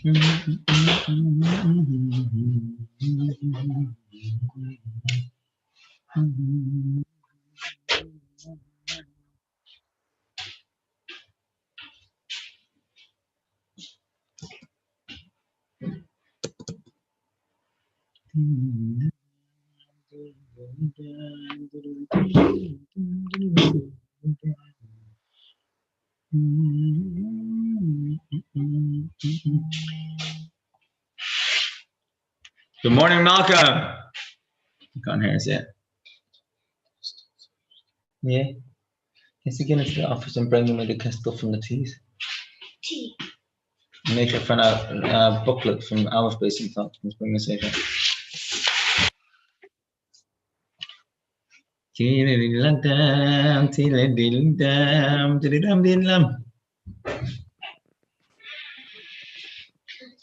Good morning, Malcolm. You can't hear us yet. Yeah. Yes, again into the office and bring me the stuff from the teas. Tea. Make a friend a booklet from our space and thought. Let's bring this over.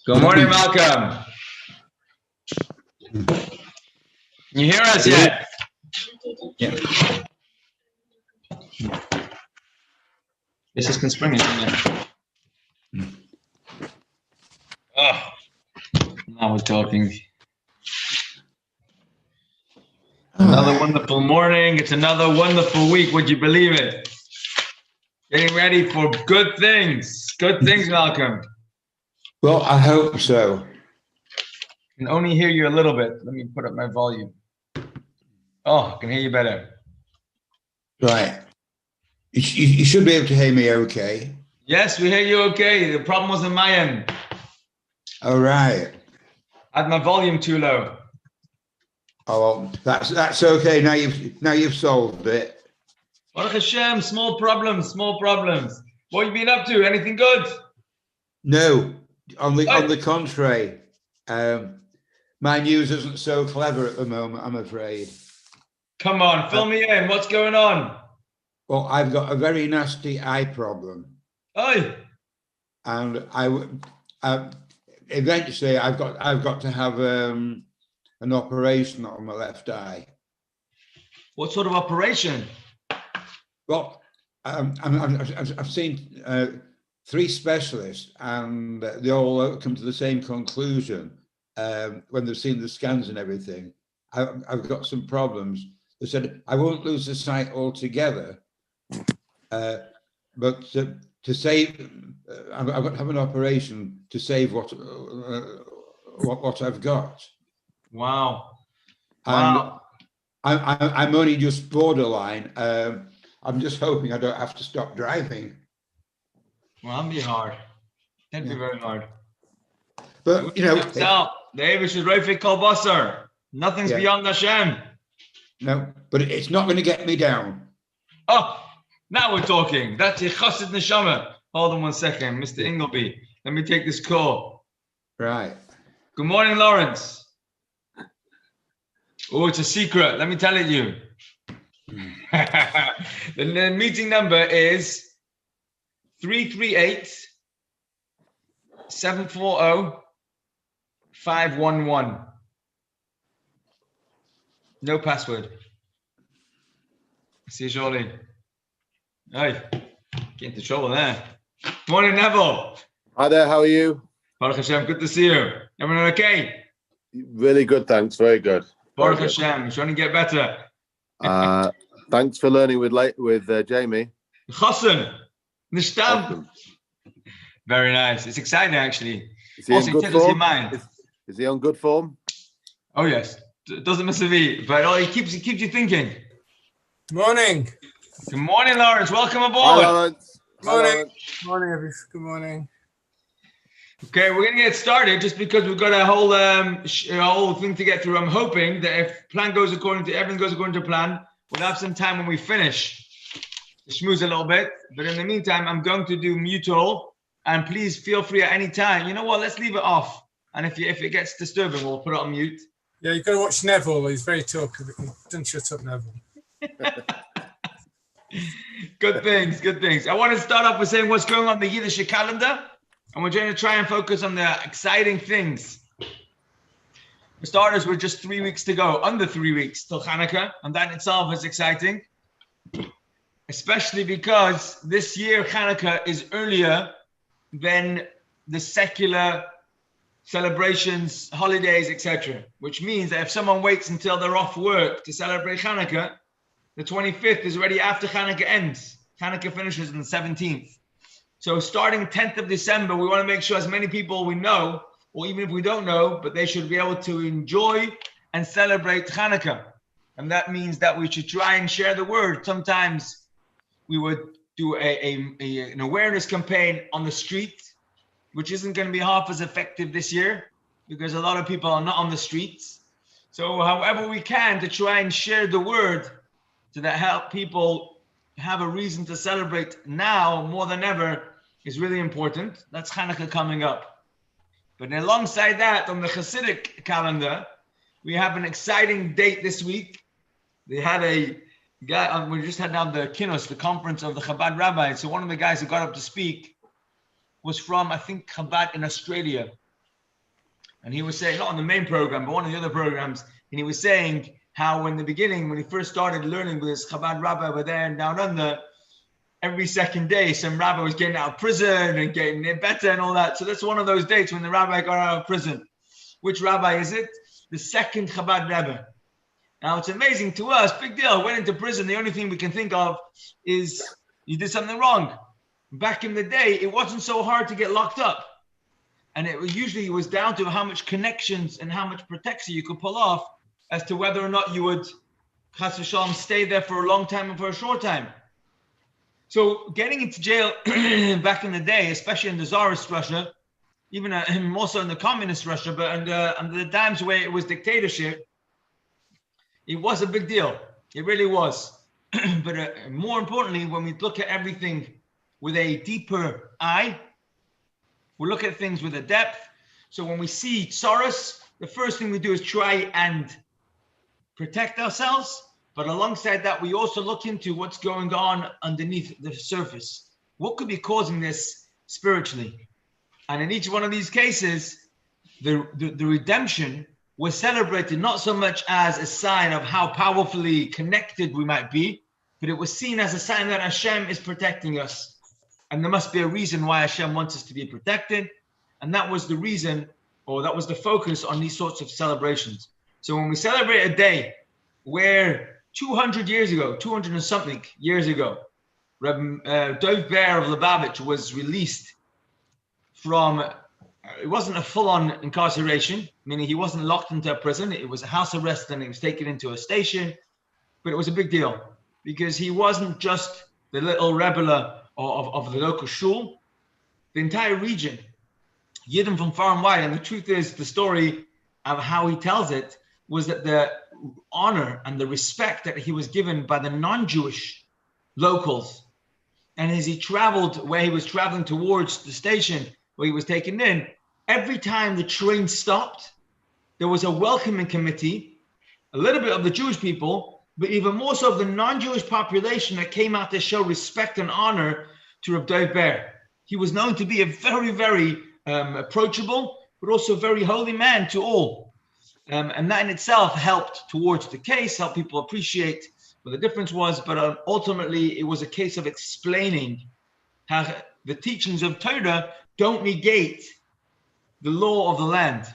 Good morning, Malcolm. Can you hear us yet? Yeah. This is conspring, isn't it? Oh, now we're talking. Another wonderful morning. It's another wonderful week. Would you believe it? Getting ready for good things. Good things, Malcolm. Well, I hope so. I can only hear you a little bit. Let me put up my volume. Oh, I can hear you better. Right. You should be able to hear me okay. Yes, we hear you okay. The problem was on my end. All right. I had my volume too low. Oh, that's okay. Now you've solved it. Baruch Hashem, small problems. What have you been up to? Anything good? No, on the contrary. My news isn't so clever at the moment, I'm afraid. Come on, fill me in. What's going on? Well, I've got a very nasty eye problem. Oi. And eventually I've got to have an operation on my left eye. What sort of operation? Well, I've seen 3 specialists, and they all come to the same conclusion when they've seen the scans and everything. I've got some problems. They said I won't lose the sight altogether, but to save, I've got to have an operation to save what I've got. Wow. And wow. I'm only just borderline. I'm just hoping I don't have to stop driving. Well, that'd be hard. That'd be very hard. But you know, the Avish is Rafik Kolbasser. Nothing's beyond Hashem. No, but it's not going to get me down. Oh, now we're talking. That's your Chassid Neshama. Hold on one second, Mr. Ingleby. Let me take this call. Right. Good morning, Lawrence. Oh, it's a secret. Let me tell it you. The meeting number is 338-740-511. No password. See you shortly. Hey, get into trouble there. Morning, Neville. Hi there, how are you? Baruch Hashem, good to see you. Everyone okay? Really good, thanks. Very good. Baruch Hashem, you're trying to get better. Thanks for learning with Jamie. Chassan, Nishtam. Very nice. It's exciting, actually. Is he in good form? Is he on good form? Oh, yes. Doesn't miss a beat, but he keeps you thinking. Morning. Good morning, Lawrence. Welcome aboard. Hi, Lawrence. Morning. Morning, everyone. Good morning. Okay, we're going to get started just because we've got a whole thing to get through. I'm hoping that if everything goes according to plan, we'll have some time when we finish to schmooze a little bit. But in the meantime, I'm going to do mutual, and please feel free at any time. You know what? Let's leave it off. And if it gets disturbing, we'll put it on mute. Yeah, you've got to watch Neville. He's very talkative. Don't shut up, Neville. Good things. I want to start off with saying what's going on in the Yiddish calendar, and we're going to try and focus on the exciting things. For starters, we're just 3 weeks to go, under 3 weeks till Hanukkah, and that in itself is exciting, especially because this year Hanukkah is earlier than the secular celebrations, holidays, etc. Which means that if someone waits until they're off work to celebrate Hanukkah, the 25th is already after Hanukkah ends. Hanukkah finishes on the 17th. So starting 10th of December, we want to make sure as many people we know, or even if we don't know, but they should be able to enjoy and celebrate Hanukkah. And that means that we should try and share the word. Sometimes we would do an awareness campaign on the street, which isn't going to be half as effective this year because a lot of people are not on the streets. So however we can to try and share the word to that help people have a reason to celebrate now more than ever is really important. That's Hanukkah coming up. But alongside that, on the Hasidic calendar, we have an exciting date this week. They had a guy, we just had now the Kinos, the conference of the Chabad rabbis. So one of the guys who got up to speak was from, I think, Chabad in Australia. And he was saying, not on the main program, but one of the other programs, and he was saying how in the beginning, when he first started learning with his Chabad rabbi over there and down under, every second day, some rabbi was getting out of prison and getting better and all that. So that's one of those dates when the rabbi got out of prison. Which rabbi is it? The second Chabad Rebbe. Now, it's amazing to us, big deal, went into prison. The only thing we can think of is you did something wrong. Back in the day, it wasn't so hard to get locked up. And it was down to how much connections and how much protection you could pull off as to whether or not you would, chas v'shalom, stay there for a long time and for a short time. So getting into jail back in the day, especially in the Tsarist Russia, even more so in the communist Russia, but under the times where it was dictatorship, it was a big deal. It really was. But more importantly, when we look at everything with a deeper eye, we look at things with a depth. So when we see Tsaros, the first thing we do is try and protect ourselves. But alongside that, we also look into what's going on underneath the surface. What could be causing this spiritually? And in each one of these cases, the redemption was celebrated not so much as a sign of how powerfully connected we might be, but it was seen as a sign that Hashem is protecting us. And there must be a reason why Hashem wants us to be protected. And that was the reason, or that was the focus on these sorts of celebrations. So when we celebrate a day where 200 years ago, 200 and something years ago, Dov Ber of Lubavitch was released from, it wasn't a full-on incarceration, meaning he wasn't locked into a prison. It was a house arrest and he was taken into a station. But it was a big deal because he wasn't just the little rebel of the local shul. The entire region, Yidden from far and wide, and the truth is, the story of how he tells it was that the honor and the respect that he was given by the non-Jewish locals, and as he traveled where he was traveling towards the station where he was taken in, every time the train stopped, there was a welcoming committee, a little bit of the Jewish people, but even more so of the non-Jewish population that came out to show respect and honor to Reb Dov Ber. He was known to be a very, very approachable, but also very holy man to all. And that in itself helped towards the case, helped people appreciate what the difference was, but ultimately it was a case of explaining how the teachings of Torah don't negate the law of the land.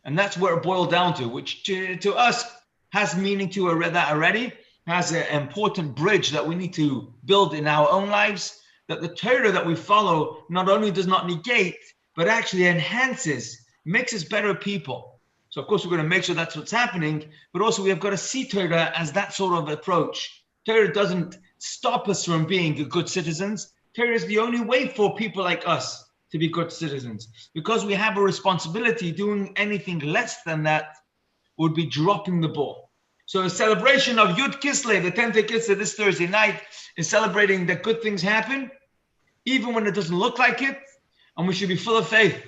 And that's where it boiled down to, which to us has meaning to that already, has an important bridge that we need to build in our own lives, that the Torah that we follow not only does not negate, but actually enhances, makes us better people. So of course we're going to make sure that's what's happening, but also we have got to see Torah as that sort of approach. Torah doesn't stop us from being good citizens. Torah is the only way for people like us to be good citizens, because we have a responsibility. Doing anything less than that would be dropping the ball. So a celebration of Yud Kislev, the 10th of Kislev this Thursday night, is celebrating that good things happen, even when it doesn't look like it, and we should be full of faith.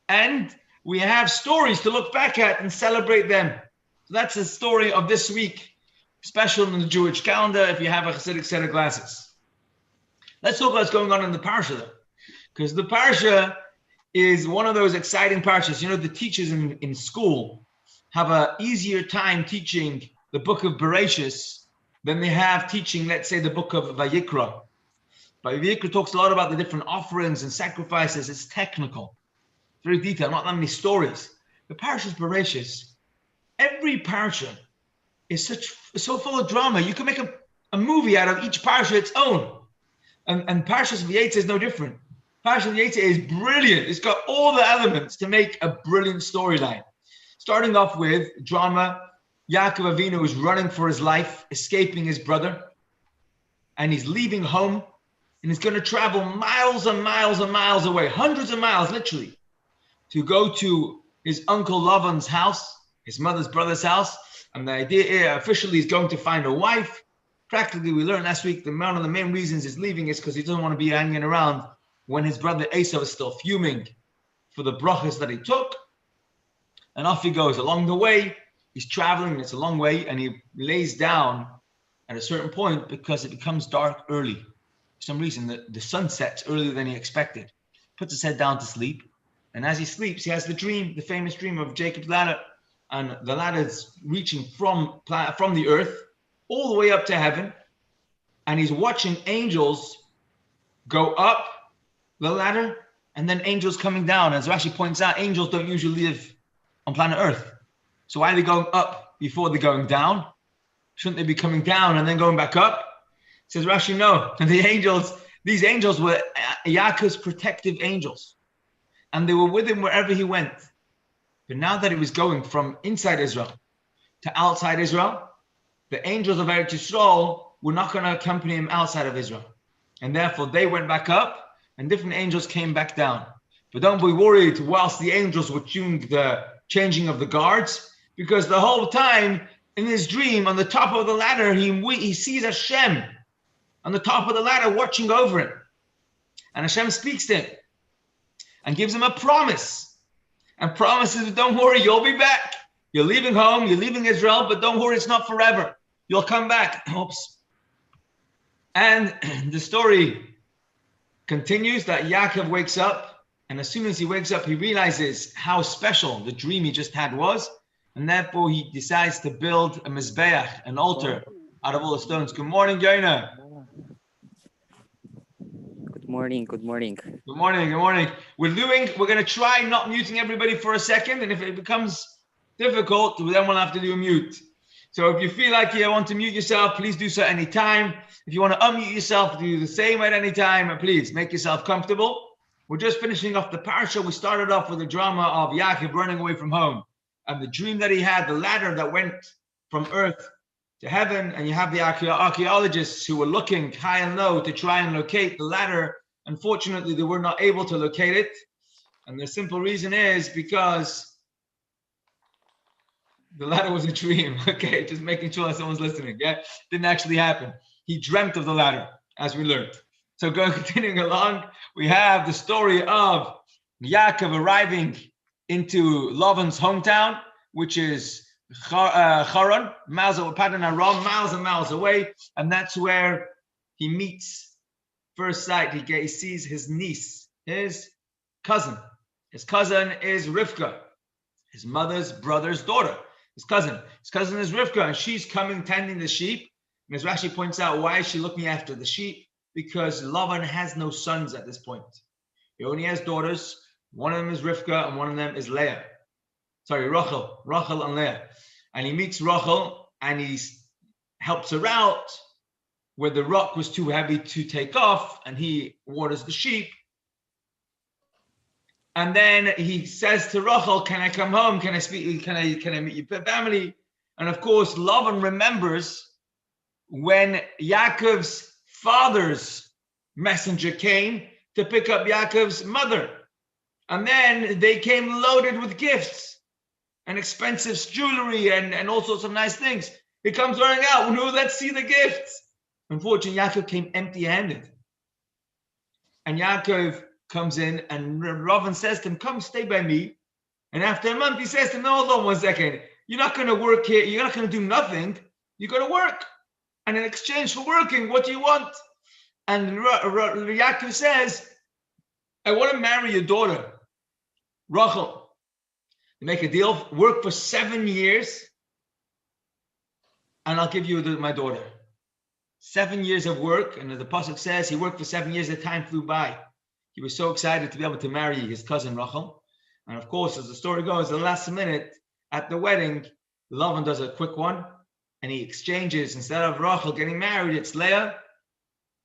And we have stories to look back at and celebrate them. So that's the story of this week, special in the Jewish calendar, if you have a Hasidic set of glasses. Let's talk about what's going on in the Parshah, because the Parshah is one of those exciting Parshas. You know, the teachers in school have an easier time teaching the book of Bereshis than they have teaching, let's say, the book of Vayikra. Vayikra talks a lot about the different offerings and sacrifices. It's technical. very detailed, not that many stories. The Parshas Bereshis, every parsha is so full of drama. You can make a movie out of each parsha its own. And Parshas Vayeitzei is no different. Parshas Vayeitzei is brilliant. It's got all the elements to make a brilliant storyline. Starting off with drama, Yaakov Avinu is running for his life, escaping his brother, and he's leaving home, and he's going to travel miles and miles and miles away, hundreds of miles literally, to go to his uncle Lavan's house, his mother's brother's house. And the idea officially is going to find a wife. Practically, we learned last week one of the main reasons he's leaving is because he doesn't want to be hanging around when his brother Esau is still fuming for the brachas that he took. And off he goes. Along the way, he's traveling, it's a long way, and he lays down at a certain point because it becomes dark early. For some reason, the sun sets earlier than he expected. Puts his head down to sleep, and as he sleeps, he has the dream, the famous dream of Jacob's ladder, and the ladder is reaching from the earth all the way up to heaven, and he's watching angels go up the ladder, and then angels coming down. As Rashi points out, angels don't usually live on planet Earth. So why are they going up before they're going down? Shouldn't they be coming down and then going back up? Says Rashi, no. And these angels were Yaakov's protective angels. And they were with him wherever he went. But now that he was going from inside Israel to outside Israel, the angels of Eretz Yisrael were not going to accompany him outside of Israel. And therefore they went back up and different angels came back down. But don't be worried whilst the angels were doing the changing of the guards, because the whole time in his dream on the top of the ladder, he sees Hashem on the top of the ladder watching over him. And Hashem speaks to him and gives him a promise. And promises, don't worry, you'll be back. You're leaving home, you're leaving Israel, but don't worry, it's not forever. You'll come back. Oops. And the story continues that Yaakov wakes up, and as soon as he wakes up, he realizes how special the dream he just had was, and therefore he decides to build a mizbeach, an altar, out of all the stones. Good morning, Yona. Good morning. Good morning. We're going to try not muting everybody for a second, and if it becomes difficult, then we'll have to do a mute. So if you feel like you want to mute yourself, please do so at any time. If you want to unmute yourself, do the same at any time, and please make yourself comfortable. We're just finishing off the Parshah. We started off with the drama of Yaakov running away from home and the dream that he had, the ladder that went from earth to heaven. And you have the archaeologists who were looking high and low to try and locate the ladder. Unfortunately, they were not able to locate it. And the simple reason is because the ladder was a dream. Okay, just making sure that someone's listening. Yeah, didn't actually happen. He dreamt of the ladder, as we learned. So continuing along, we have the story of Yaakov arriving into Lavan's hometown, which is Haran, Padan Aram, miles and miles away. And that's where he meets, first sight, he sees his niece, his cousin. His cousin is Rivka, his mother's brother's daughter. His cousin is Rivka, and she's coming tending the sheep. And as Rashi points out, why is she looking after the sheep? Because Lavan has no sons at this point. He only has daughters. One of them is Rivka and one of them is Leah. Rachel and Leah. And he meets Rachel and he helps her out where the rock was too heavy to take off, and he waters the sheep. And then he says to Rachel, can I come home? Can I speak? Can I meet your family? And of course, Lavan remembers when Yaakov's father's messenger came to pick up Yaakov's mother. And then they came loaded with gifts and expensive jewelry and all sorts of nice things. He comes running out. No, let's see the gifts. Unfortunately, Yaakov came empty-handed. And Yaakov comes in and Lavan says to him, come stay by me. And after a month, he says to him, no, hold on 1 second. You're not going to work here. You're not going to do nothing. You're going to work. And in exchange for working, what do you want? And Yaakov says, I want to marry your daughter, Rachel. You make a deal, work for 7 years, and I'll give you my daughter. 7 years of work, and the Pasuk says he worked for 7 years, the time flew by. He was so excited to be able to marry his cousin Rachel. And of course, as the story goes, the last minute at the wedding, Lavan does a quick one, and he exchanges, instead of Rachel getting married, it's Leah.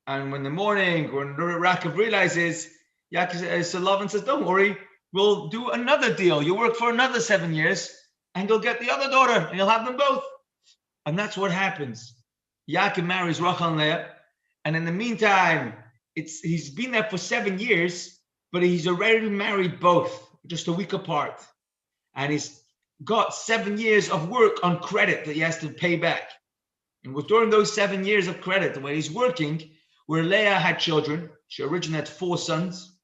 And when the morning, when Rachav realizes, so Lavan says, don't worry, we'll do another deal. You work for another 7 years, and you'll get the other daughter, and you'll have them both. And that's what happens. Yaakov marries Rachel and Leah, and in the meantime, he's been there for 7 years, but he's already married both, just a week apart. And he's got 7 years of work on credit that he has to pay back. And during those 7 years of credit, when he's working, where Leah had children, she originally had 4 sons,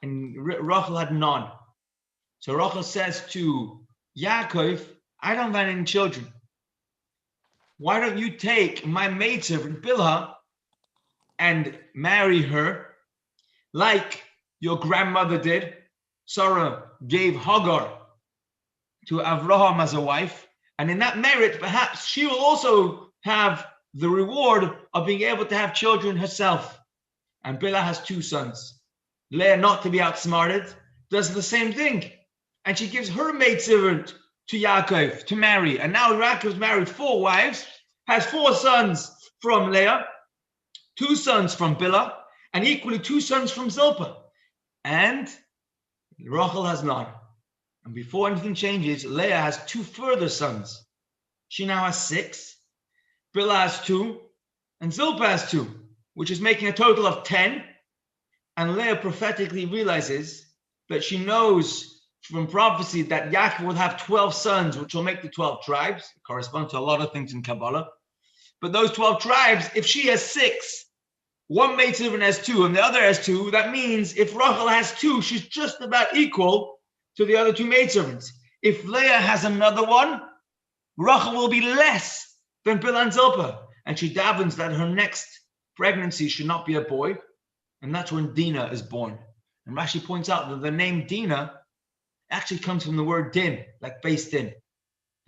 and Rachel had none. So Rachel says to Yaakov, I don't have any children. Why don't you take my maidservant Bilhah and marry her like your grandmother did? Sarah gave Hagar to Avraham as a wife, and in that merit, perhaps she will also have the reward of being able to have children herself. And Bilhah has 2 sons. Leah, not to be outsmarted, does the same thing, and she gives her maidservant to Yaakov to marry. And now Yaakov's married 4 wives, has 4 sons from Leah, 2 sons from Bilhah, and equally 2 sons from Zilpah. And Rachel has none. And before anything changes, Leah has 2 further sons. She now has 6. Bilhah has 2, and Zilpah has 2, which is making a total of 10. And Leah prophetically realizes that she knows from prophecy that Yaakov will have 12 sons, which will make the 12 tribes. It corresponds to a lot of things in Kabbalah. But those 12 tribes, if she has 6, one maidservant has 2, and the other has 2, that means if Rachel has 2, she's just about equal to the other 2 maidservants. If Leah has another one, Rachel will be less than Bilhah and Zilpah. And she davens that her next pregnancy should not be a boy. And that's when Dinah is born. And Rashi points out that the name Dinah actually comes from the word din, like Beis Din.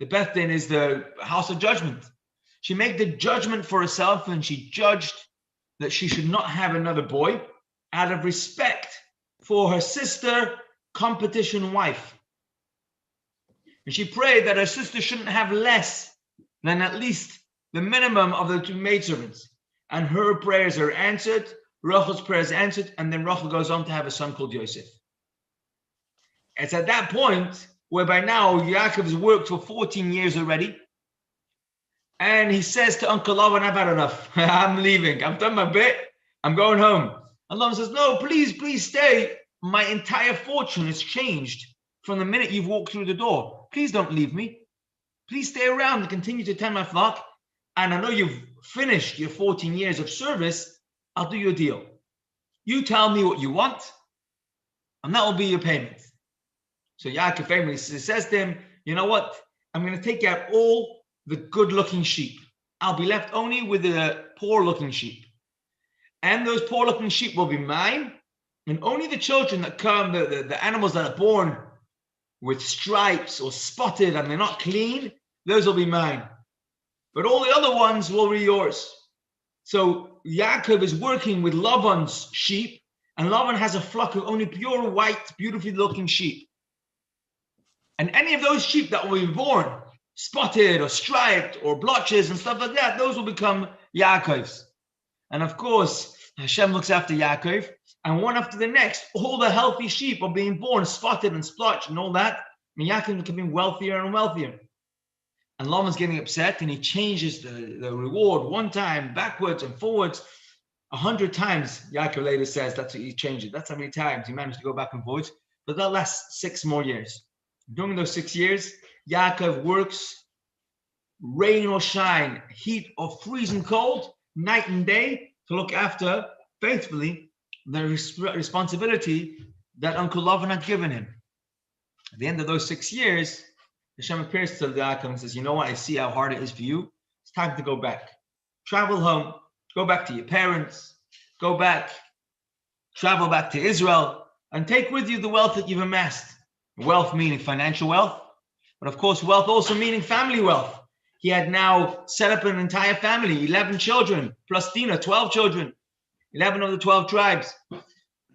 The Beth Din is the house of judgment. She made the judgment for herself, and she judged that she should not have another boy out of respect for her sister, competition wife. And she prayed that her sister shouldn't have less than at least the minimum of the 2 maidservants. And her prayers are answered, Rachel's prayers answered, and then Rachel goes on to have a son called Yosef. It's at that point where by now Yaakov has worked for 14 years already. And he says to Uncle Lavan, I've had enough. I'm leaving. I've done my bit. I'm going home. And Lavan says, no, please stay. My entire fortune has changed from the minute you've walked through the door. Please don't leave me. Please stay around and continue to tend my flock. And I know you've finished your 14 years of service. I'll do you a deal. You tell me what you want, and that will be your payment. So Yaakov famously says to him, you know what? I'm going to take out all the good-looking sheep. I'll be left only with the poor-looking sheep. And those poor-looking sheep will be mine, and only the children that come, the animals that are born with stripes or spotted and they're not clean, those will be mine. But all the other ones will be yours. So Yaakov is working with Lavan's sheep, and Lavan has a flock of only pure white, beautifully looking sheep. And any of those sheep that will be born, spotted or striped or blotches and stuff like that, those will become Yaakov's. And of course, Hashem looks after Yaakov, and one after the next, all the healthy sheep are being born, spotted and splotched and all that. And Yaakov is becoming wealthier and wealthier. And Lavan's getting upset, and he changes the reward one time, backwards and forwards, 100 times. Yaakov later says that's what he changed it. That's how many times he managed to go back and forwards. But that lasts 6 more years. During those 6 years, Yaakov works, rain or shine, heat or freezing cold, night and day, to look after, faithfully, the responsibility that Uncle Lavan had given him. At the end of those 6 years, Hashem appears to Yaakov and says, you know what, I see how hard it is for you. It's time to go back. Travel home. Go back to your parents. Go back. Travel back to Israel. And take with you the wealth that you've amassed. Wealth meaning financial wealth. But of course, wealth also meaning family wealth. He had now set up an entire family, 11 children, plus Dinah, 12 children. 11 of the 12 tribes.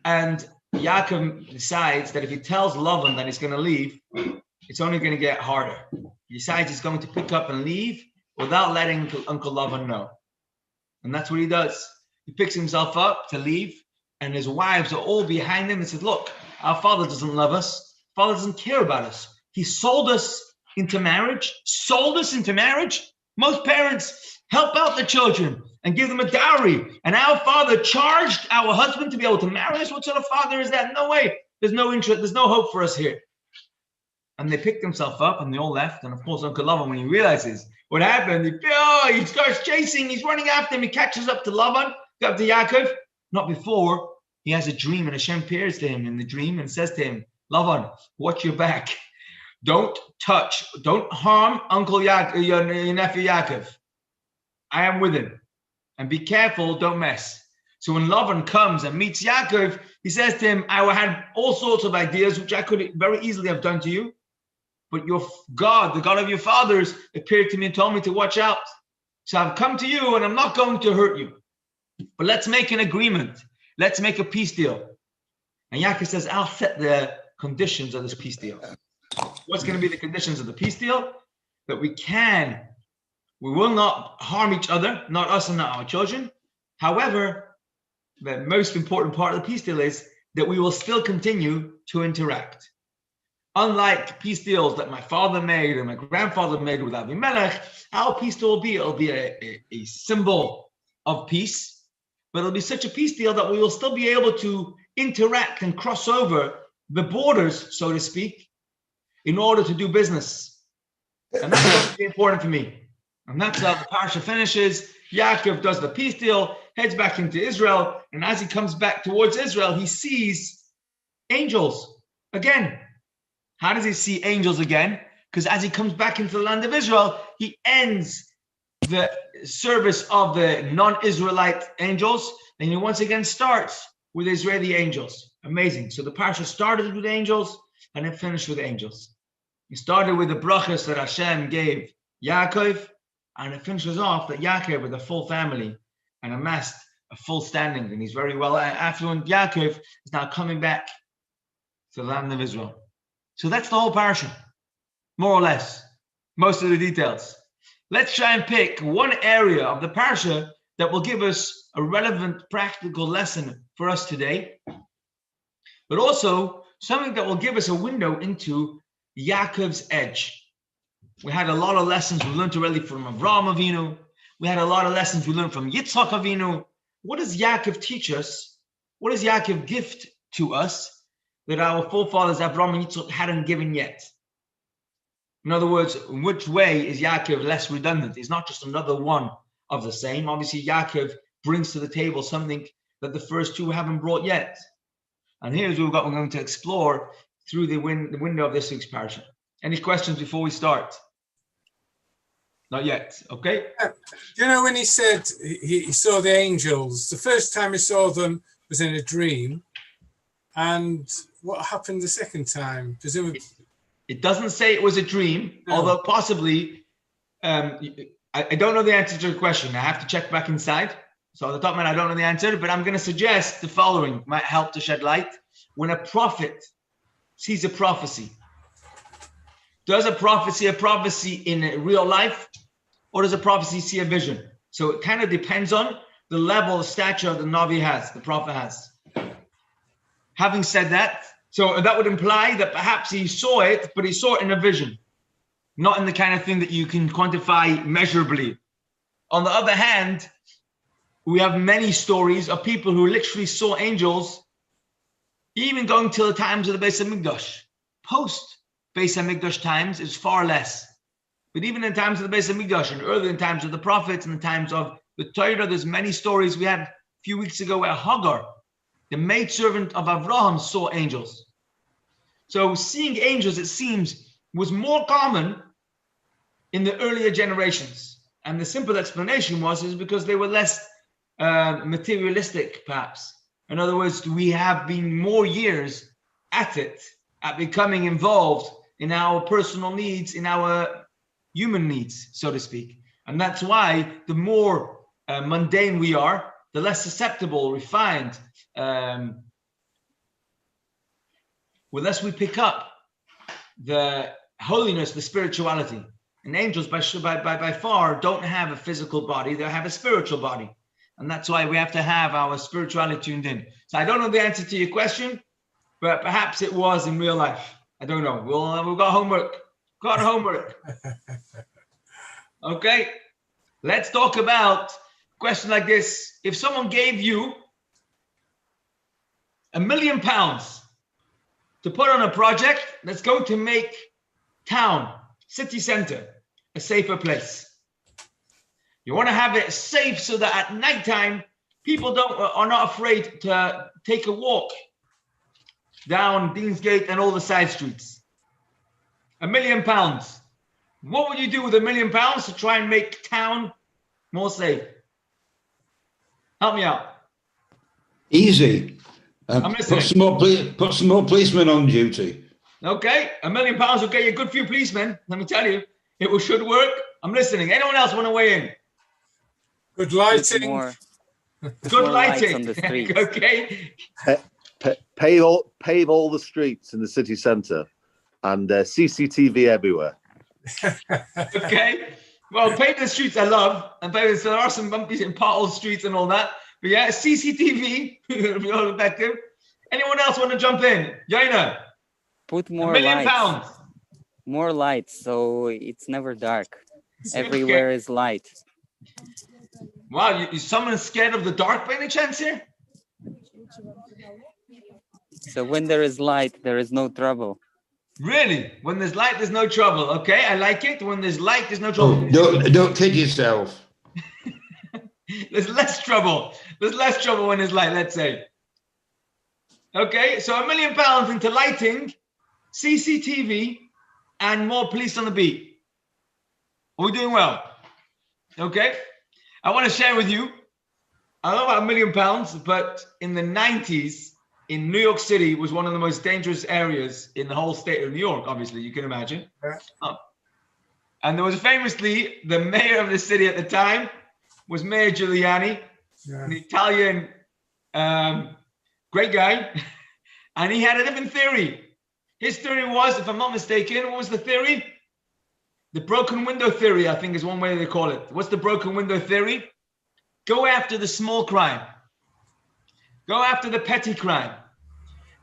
And Yaakov decides that if he tells Lavan that he's going to leave, it's only going to get harder. He decides he's going to pick up and leave without letting Uncle Lavan know. And that's what he does. He picks himself up to leave, and his wives are all behind him and says, look, our father doesn't love us. Father doesn't care about us. He sold us into marriage. Most parents help out the children and give them a dowry. And our father charged our husband to be able to marry us. What sort of father is that? No way. There's no interest. There's no hope for us here. And they picked themselves up and they all left. And of course, Uncle Lavan, when he realizes what happened, he starts chasing. He's running after him. He catches up to Lavan, up to Yaakov. Not before. He has a dream, and Hashem appears to him in the dream and says to him, Lavan, watch your back. Don't harm Uncle Yaakov, your nephew Yaakov. I am with him. And be careful, don't mess. So when Lavan comes and meets Yaakov, he says to him, I had all sorts of ideas, which I could very easily have done to you. But your God, the God of your fathers, appeared to me and told me to watch out. So I've come to you and I'm not going to hurt you. But let's make an agreement. Let's make a peace deal. And Yaakov says, I'll set the conditions of this peace deal. What's going to be the conditions of the peace deal? That we will not harm each other, not us and not our children. However, the most important part of the peace deal is that we will still continue to interact. Unlike peace deals that my father made and my grandfather made with Avimelech, our peace deal will be a symbol of peace, but it'll be such a peace deal that we will still be able to interact and cross over the borders, so to speak, in order to do business. And that's really important for me. And that's how the Parshah finishes. Yaakov does the peace deal, heads back into Israel, and as he comes back towards Israel, he sees angels again. How does he see angels again? Because as he comes back into the land of Israel, he ends the service of the non-Israelite angels, and he once again starts with Israeli angels. Amazing. So the Parsha started with angels, and it finished with angels. He started with the brachas that Hashem gave Yaakov, and it finishes off that Yaakov with a full family and amassed a full standing, and he's very well affluent. Yaakov is now coming back to the land of Israel. So that's the whole parsha, more or less, most of the details. Let's try and pick one area of the parsha that will give us a relevant practical lesson for us today, but also something that will give us a window into Yaakov's edge. We had a lot of lessons we learned already from Avraham Avinu. We had a lot of lessons we learned from Yitzchak Avinu. What does Yaakov teach us? What does Yaakov gift to us that our forefathers Avraham and Yitzchak hadn't given yet? In other words, in which way is Yaakov less redundant? It's not just another one of the same. Obviously, Yaakov brings to the table something that the first two haven't brought yet. And here's what we're going to explore through the window of this week's parsha. Any questions before we start? Not yet. Okay. You know, when he said he saw the angels, the first time he saw them was in a dream. And what happened the second time? Presumably, it doesn't say it was a dream, no. Although possibly, I don't know the answer to the question. I have to check back inside. So at the top of my head, I don't know the answer, but I'm going to suggest the following might help to shed light. When a prophet sees a prophecy, does a prophecy in real life, or does a prophecy see a vision? So it kind of depends on the level of stature the Navi has, the prophet has. Having said that, so that would imply that perhaps he saw it, but he saw it in a vision, not in the kind of thing that you can quantify measurably. On the other hand, we have many stories of people who literally saw angels, even going till the times of the Beis HaMikdash. Post Beis HaMikdash times is far less. But even in times of the Beis HaMikdash and early in times of the prophets and the times of the Torah, there's many stories. We had a few weeks ago where Hagar, the maidservant of Avraham, saw angels. So seeing angels, it seems, was more common in the earlier generations. And the simple explanation is because they were less materialistic, perhaps. In other words, we have been more years at it, at becoming involved in our personal needs, in our human needs, so to speak. And that's why the more mundane we are, the less susceptible, refined, unless we pick up the holiness, the spirituality. And angels by far don't have a physical body, they have a spiritual body. And that's why we have to have our spirituality tuned in. So I don't know the answer to your question, but perhaps it was in real life. I don't know. We've got homework. Got homework. Okay. Let's talk about a question like this. If someone gave you £1 million to put on a project that's going to make town, city center, a safer place. You want to have it safe so that at nighttime, people are not afraid to take a walk down Deansgate and all the side streets. £1 million. What would you do with £1 million to try and make town more safe? Help me out. Easy. I'm listening. Put some more policemen on duty. Okay, £1 million will get you a good few policemen. Let me tell you, it should work. I'm listening. Anyone else want to weigh in? Good lighting. Good lighting. On the streets. Okay. Pave all the streets in the city centre, and CCTV everywhere. Okay. Well, pave the streets I love, and there are some bumpy and pothole streets and all that. But yeah, CCTV will be all effective. Anyone else want to jump in? Jaina. Put more £1 million. lights. More lights, so it's never dark. Everywhere is light. Wow, is someone scared of the dark by any chance here? So when there is light, there is no trouble. Really? When there's light, there's no trouble. Okay, I like it. When there's light, there's no trouble. Don't kid yourself. There's less trouble. There's less trouble when there's light, let's say. Okay, so £1 million into lighting, CCTV, and more police on the beat. Are we doing well? Okay. I want to share with you, I don't know about £1 million, but in the 90s, in New York City was one of the most dangerous areas in the whole state of New York, obviously, you can imagine. Yeah. And there was famously, the mayor of the city at the time was Mayor Giuliani, an Italian great guy, and he had a different theory. His theory was, if I'm not mistaken, what was the theory? The broken window theory, I think is one way they call it. What's the broken window theory? Go after the small crime. Go after the petty crime.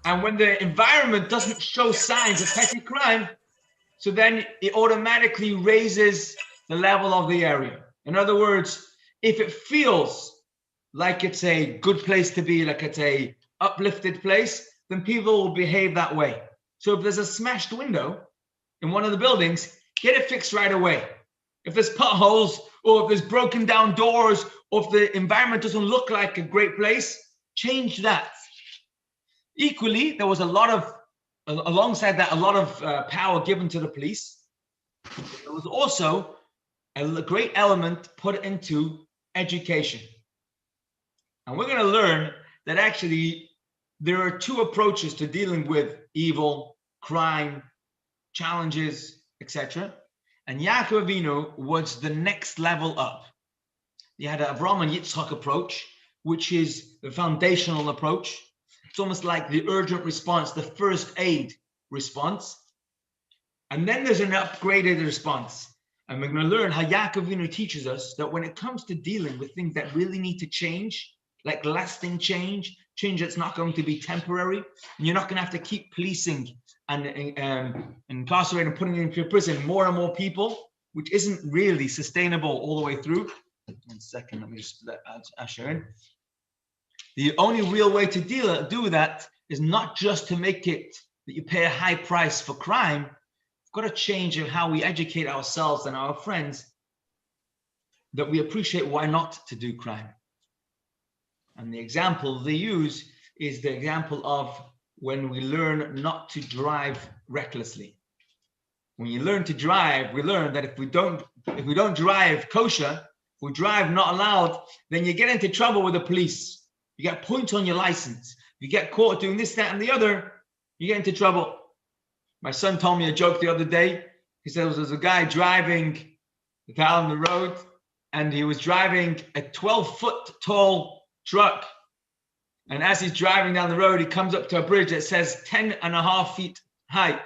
And when the environment doesn't show signs of petty crime, so then it automatically raises the level of the area. In other words, if it feels like it's a good place to be, like it's a uplifted place, then people will behave that way. So if there's a smashed window in one of the buildings, get it fixed right away. If there's potholes, or if there's broken down doors, or if the environment doesn't look like a great place, change that. Equally, there was alongside that, a lot of power given to the police. There was also a great element put into education. And we're going to learn that actually there are two approaches to dealing with evil, crime, challenges, etc. And Yaakov Avinu was the next level up. You had an Abraham and Yitzchak approach, which is the foundational approach. It's almost like the urgent response, the first aid response. And then there's an upgraded response. And we're going to learn how Yaakov Avinu teaches us that when it comes to dealing with things that really need to change, like lasting change that's not going to be temporary, and you're not going to have to keep policing and incarcerating and putting into prison more and more people, which isn't really sustainable all the way through. 1 second, let me just let Asher in. The only real way to do that is not just to make it that you pay a high price for crime. We've got to change in how we educate ourselves and our friends that we appreciate why not to do crime. And the example they use is the example of when we learn not to drive recklessly. When you learn to drive, we learn that if we don't drive kosher, if we drive not allowed, then you get into trouble with the police. You get points on your license. You get caught doing this, that, and the other, you get into trouble. My son told me a joke the other day. He said there was a guy driving down the road, and he was driving a 12-foot tall truck. And as he's driving down the road, he comes up to a bridge that says 10.5 feet height.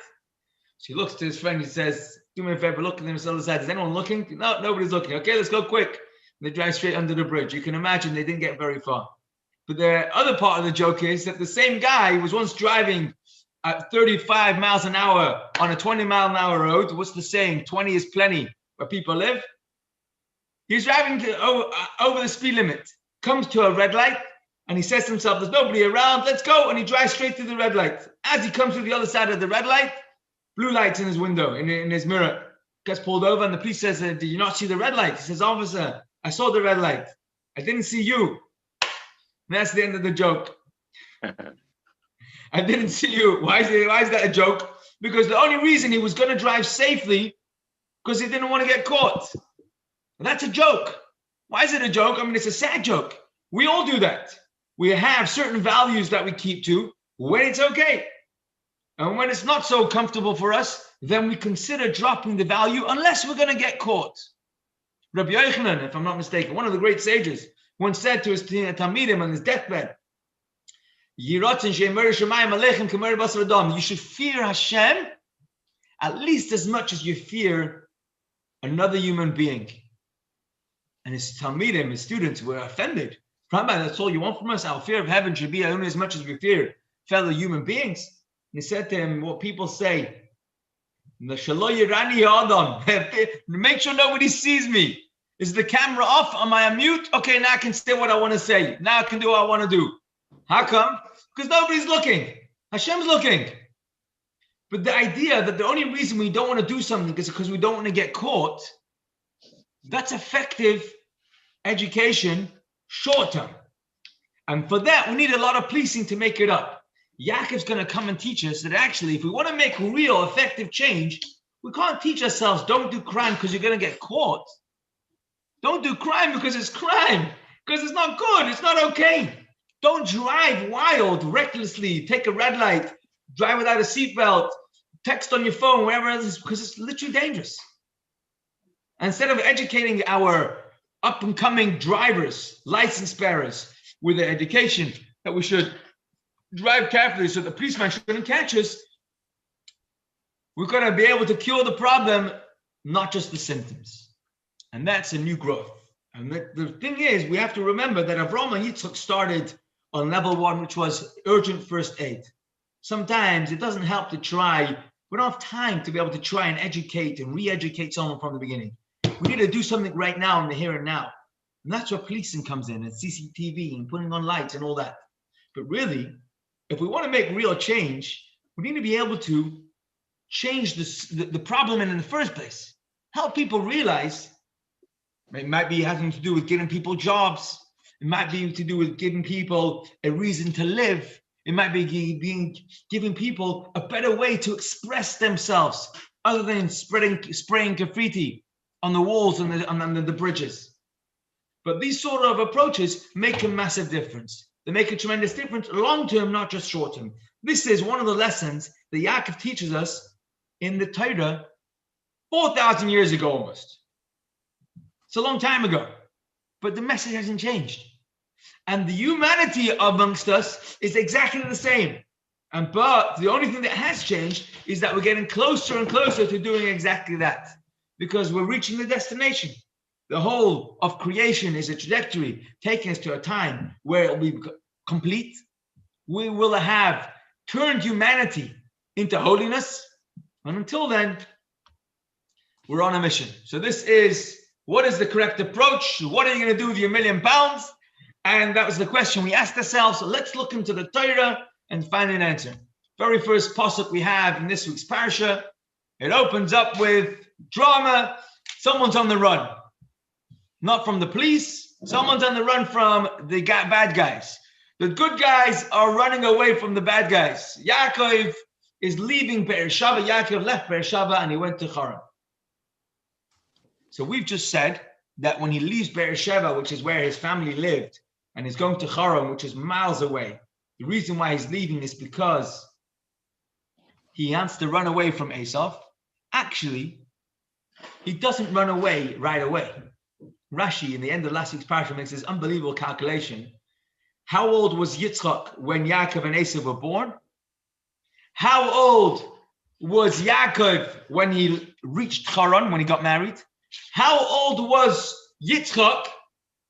So he looks to his friend, he says, do me a favor, look at them on the other side. Is anyone looking? No, nobody's looking. Okay, let's go quick. And they drive straight under the bridge. You can imagine they didn't get very far. But the other part of the joke is that the same guy was once driving at 35 miles an hour on a 20-mile-an-hour road. What's the saying? 20 is plenty where people live. He's driving over the speed limit, comes to a red light, and he says to himself, there's nobody around, let's go. And he drives straight through the red light. As he comes to the other side of the red light, blue lights in his window, in his mirror. Gets pulled over, and the police says, did you not see the red light? He says, officer, I saw the red light. I didn't see you. And that's the end of the joke. I didn't see you. Why is that a joke? Because the only reason he was going to drive safely because he didn't want to get caught. And that's a joke. Why is it a joke? I mean, it's a sad joke. We all do that. We have certain values that we keep to when it's okay. And when it's not so comfortable for us, then we consider dropping the value unless we're going to get caught. Rabbi Yochanan, if I'm not mistaken, one of the great sages, once said to his Talmidim on his deathbed, you should fear Hashem at least as much as you fear another human being. And his Talmidim, his students, were offended. Rabbi, that's all you want from us? Our fear of heaven should be only as much as we fear fellow human beings. And he said to him, what people say, make sure nobody sees me. Is the camera off? Am I on mute? Okay, now I can say what I want to say. Now I can do what I want to do. How come? Because nobody's looking. Hashem's looking. But the idea that the only reason we don't want to do something is because we don't want to get caught, that's effective education short term. And for that, we need a lot of policing to make it up. Yaakov's going to come and teach us that actually, if we want to make real effective change, we can't teach ourselves, don't do crime because you're going to get caught. Don't do crime because it's crime, because it's not good, it's not okay. Don't drive wild, recklessly, take a red light, drive without a seatbelt, text on your phone, wherever it is, because it's literally dangerous. Instead of educating our up-and-coming drivers, license bearers, with the education that we should drive carefully so the policeman shouldn't catch us, we're going to be able to cure the problem, not just the symptoms. And that's a new growth. And the thing is, we have to remember that Avraham and Yitzchak started on level 1, which was urgent first aid. Sometimes it doesn't help to try. We don't have time to be able to try and educate and re-educate someone from the beginning. We need to do something right now in the here and now. And that's where policing comes in, and CCTV and putting on lights and all that. But really, if we want to make real change, we need to be able to change the problem in the first place. Help people realize it might be having to do with giving people jobs. It might be to do with giving people a reason to live. It might be giving people a better way to express themselves other than spraying graffiti on the walls and on the bridges. But these sort of approaches make a massive difference. They make a tremendous difference long-term, not just short-term. This is one of the lessons that Yaakov teaches us in the Torah 4,000 years ago almost. It's a long time ago, but the message hasn't changed. And the humanity amongst us is exactly the same. But the only thing that has changed is that we're getting closer and closer to doing exactly that, because we're reaching the destination. The whole of creation is a trajectory taking us to a time where it will be complete. We will have turned humanity into holiness. And until then, we're on a mission. So this is, what is the correct approach? What are you going to do with your £1 million? And that was the question we asked ourselves. So let's look into the Torah and find an answer. Very first pasuk we have in this week's Parshah, it opens up with drama. Someone's on the run. Not from the police. Someone's on the run from the bad guys. The good guys are running away from the bad guys. Yaakov is leaving Beersheba. Yaakov left Beersheba and he went to Haran. So we've just said that when he leaves Beersheba, which is where his family lived, and is going to Haran, which is miles away, the reason why he's leaving is because he wants to run away from Esau. Actually, he doesn't run away right away. Rashi, in the end of last week's parasha, makes this unbelievable calculation How old was Yitzchak when Yaakov and Esau were born? How old was Yaakov when he reached Haran, when he got married? How old was Yitzchak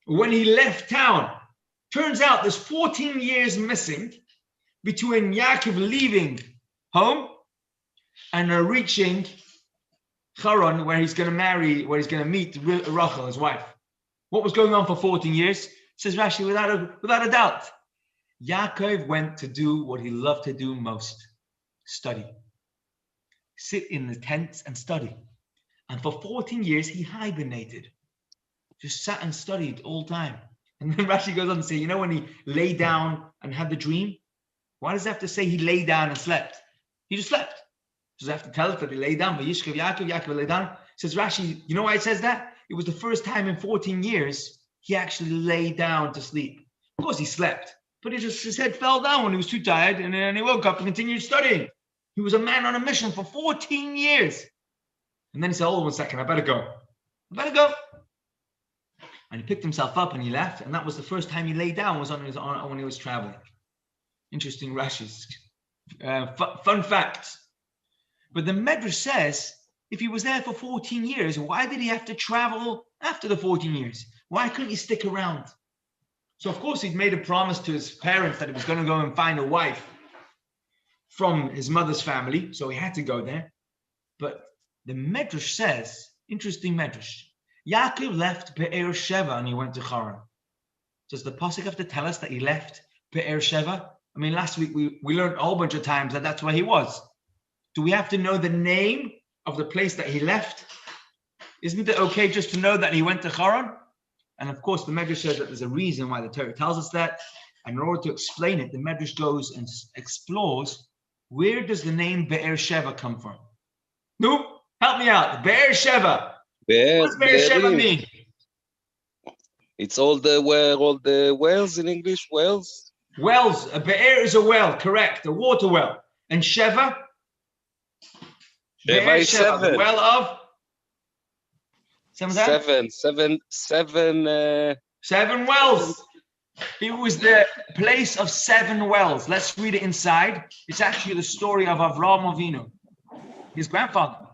when he left town? Turns out there's 14 years missing between Yaakov leaving home and reaching Haran, where he's going to marry, where he's going to meet Rachel, his wife. What was going on for 14 years? Says Rashi, without a doubt. Yaakov went to do what he loved to do most, study. Sit in the tents and study. And for 14 years, he hibernated. Just sat and studied all time. And then Rashi goes on to say, you know when he lay down and had the dream? Why does it have to say he lay down and slept? He just slept. Does it have to tell us that he lay down? Vayishkav Yaakov lay down. Says Rashi, you know why it says that? It was the first time in 14 years he actually lay down to sleep. Of course he slept, but his head fell down when he was too tired, and then he woke up and continued studying. He was a man on a mission for 14 years. And then he said, hold on 1 second, I better go. And he picked himself up and he left, and that was the first time he lay down was when he was traveling. Interesting Rashi's. Fun fact. But the Medrash says, if he was there for 14 years, why did he have to travel after the 14 years? Why couldn't he stick around? So, of course, he'd made a promise to his parents that he was going to go and find a wife from his mother's family, so he had to go there. But the Medrash says, interesting Medrash, Yaakov left Be'er Sheva and he went to Haran. Does the Pasuk have to tell us that he left Be'er Sheva? I mean, last week we learned a whole bunch of times that that's where he was. Do we have to know the name of the place that he left? Isn't it okay just to know that he went to Haran? And of course, the Medrash says that there's a reason why the Torah tells us that. And in order to explain it, the Medrash goes and explores, where does the name Be'er Sheva come from? Nope, help me out. Be'er Sheva. What does Be'er Sheva mean? It's all the wells in English, wells? Wells. A Be'er is a well, correct, a water well. And Sheva? Sheva is seven. The well of? Seven wells. It was the place of 7 wells. Let's read it inside. It's actually the story of Avraham Avinu, his grandfather.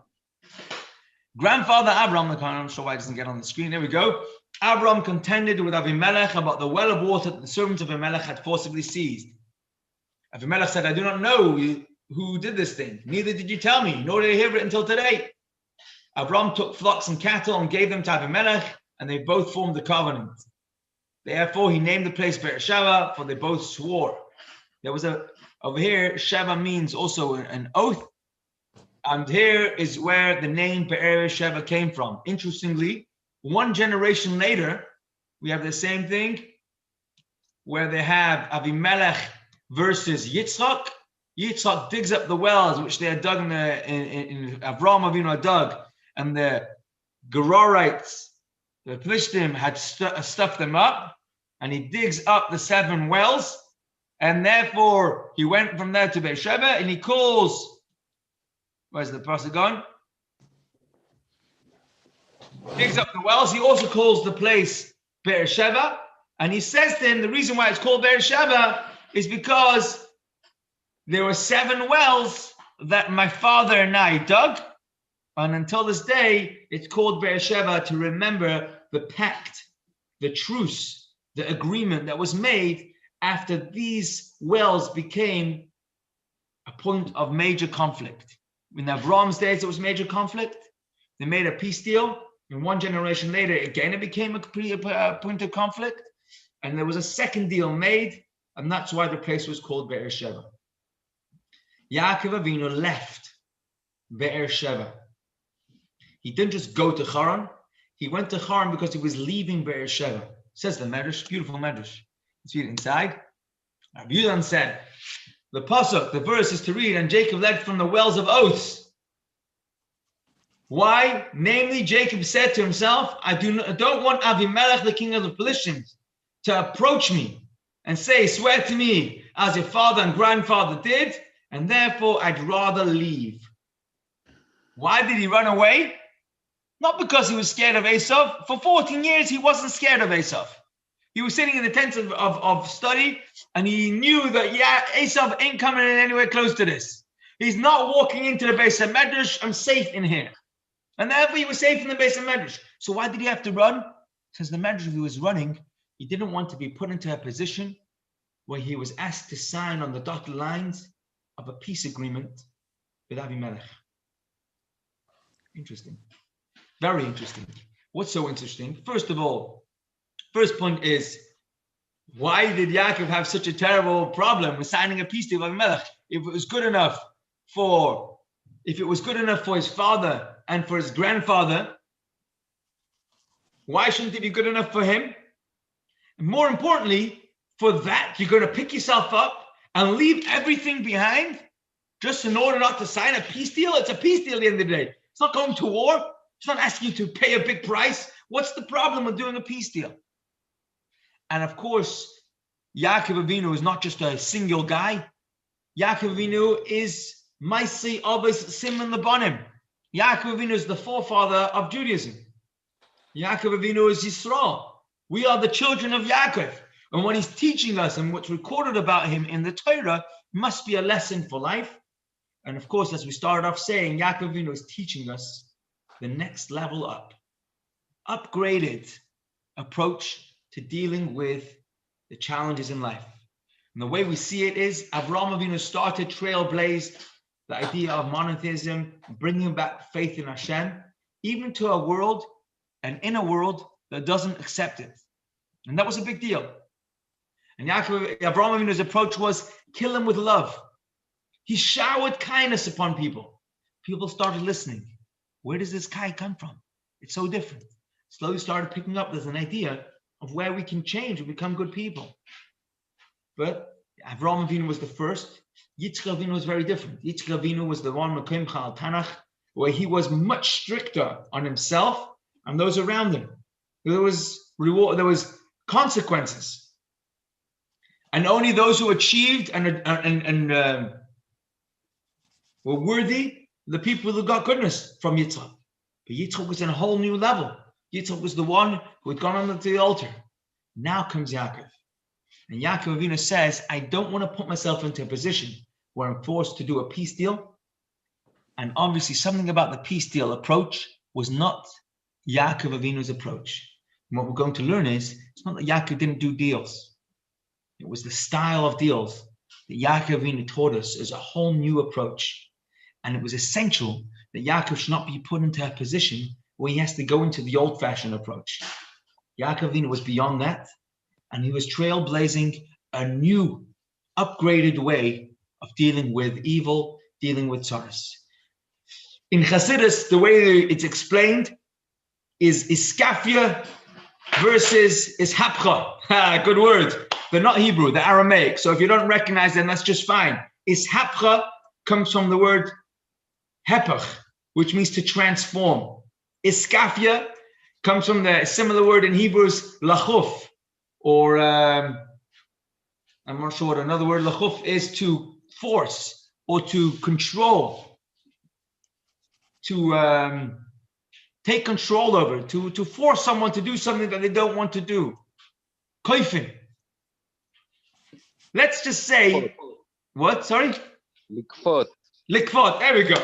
Grandfather Abraham, I'm not sure why it doesn't get on the screen. There we go. Abraham contended with Avimelech about the well of water that the servants of Avimelech had forcibly seized. Avimelech said, I do not know who did this thing. Neither did you tell me, nor did I hear it until today. Abraham took flocks and cattle and gave them to Avimelech, and they both formed the covenant. Therefore, he named the place Beersheba, for they both swore. There was over here, Sheva means also an oath. And here is where the name Beersheba came from. Interestingly, 1 generation later, we have the same thing where they have Avimelech versus Yitzchak. Yitzchak digs up the wells which they had dug in Avraham Avinu had dug, and the Gerarites, the Plishtim, had stuffed them up, and he digs up the 7 wells, and therefore he went from there to Beersheba, and he calls, where's the pasuk gone? Digs up the wells. He also calls the place Beersheba, and he says to him, the reason why it's called Beersheba is because there were 7 wells that my father and I dug, and until this day, it's called Beersheba to remember the pact, the truce, the agreement that was made after these wells became a point of major conflict. In Avram's days, it was major conflict. They made a peace deal. And 1 generation later, again, it became a point of conflict. And there was a second deal made, and that's why the place was called Beersheba. Yaakov Avinu left Beersheba. He didn't just go to Haran. He went to Haran because he was leaving Beersheba. Says the Medrash, beautiful Medrash. Let's read it inside. Rabbi Yudan said, the pasuk, the verse is to read, and Jacob led from the wells of oaths. Why? Namely, Jacob said to himself, I don't want Avimelech, the king of the Philistines, to approach me and say, swear to me as your father and grandfather did, and therefore I'd rather leave. Why did he run away? Not because he was scared of Esau. For 14 years, he wasn't scared of Esau. He was sitting in the tent of study, and he knew that, yeah, Esav ain't coming in anywhere close to this. He's not walking into the base of Medrash. I'm safe in here. And therefore, he was safe in the base of Medrash. So why did he have to run? Says the Medrash, if he was running, he didn't want to be put into a position where he was asked to sign on the dotted lines of a peace agreement with Avimelech. Interesting. Very interesting. What's so interesting? First of all, first point is, why did Yaakov have such a terrible problem with signing a peace deal with Avimelech? If it was good enough for his father and for his grandfather, why shouldn't it be good enough for him? And more importantly, for that, you're going to pick yourself up and leave everything behind just in order not to sign a peace deal? It's a peace deal at the end of the day. It's not going to war. It's not asking you to pay a big price. What's the problem with doing a peace deal? And of course, Yaakov Avinu is not just a single guy. Yaakov Avinu is Maisi Avos Simon Labanim. Yaakov Avinu is the forefather of Judaism. Yaakov Avinu is Yisrael. We are the children of Yaakov. And what he's teaching us and what's recorded about him in the Torah must be a lesson for life. And of course, as we started off saying, Yaakov Avinu is teaching us the next level up, upgraded approach to dealing with the challenges in life. And the way we see it is, Avraham Avinu started, trailblazed the idea of monotheism, bringing back faith in Hashem, even to a world, an inner world that doesn't accept it. And that was a big deal. And Avraham Avinu's approach was kill him with love. He showered kindness upon people. People started listening. Where does this guy come from? It's so different. Slowly started picking up there's an idea of where we can change and become good people. But Avraham Avinu was the first. Yitzchak Avinu was very different. Yitzchak Avinu was the one Mekim Chal Tanakh, where he was much stricter on himself and those around him. There was reward, there was consequences, and only those who achieved and were worthy, the people who got goodness from Yitzchak. But Yitzchak was in a whole new level. Yitzchak was the one who had gone onto the altar. Now comes Yaakov. And Yaakov Avinu says, I don't want to put myself into a position where I'm forced to do a peace deal. And obviously something about the peace deal approach was not Yaakov Avinu's approach. And what we're going to learn is, it's not that Yaakov didn't do deals. It was the style of deals that Yaakov Avinu taught us as a whole new approach. And it was essential that Yaakov should not be put into a position where he has to go into the old-fashioned approach. Yaakov Avinu was beyond that, and he was trailblazing a new, upgraded way of dealing with evil, dealing with tzaras. In Chassidus, the way it's explained is iskafia versus ishapcha. Good word. They're not Hebrew, they're Aramaic. So if you don't recognize them, that's just fine. Ishapcha comes from the word hepach, which means to transform. Iskafia comes from the similar word in Hebrews, lachuf, or I'm not sure what another word lachuf is, to force or to control, to take control over, to force someone to do something that they don't want to do. Koifin. Let's just say, what? Sorry? Likfot. Likfot. There we go.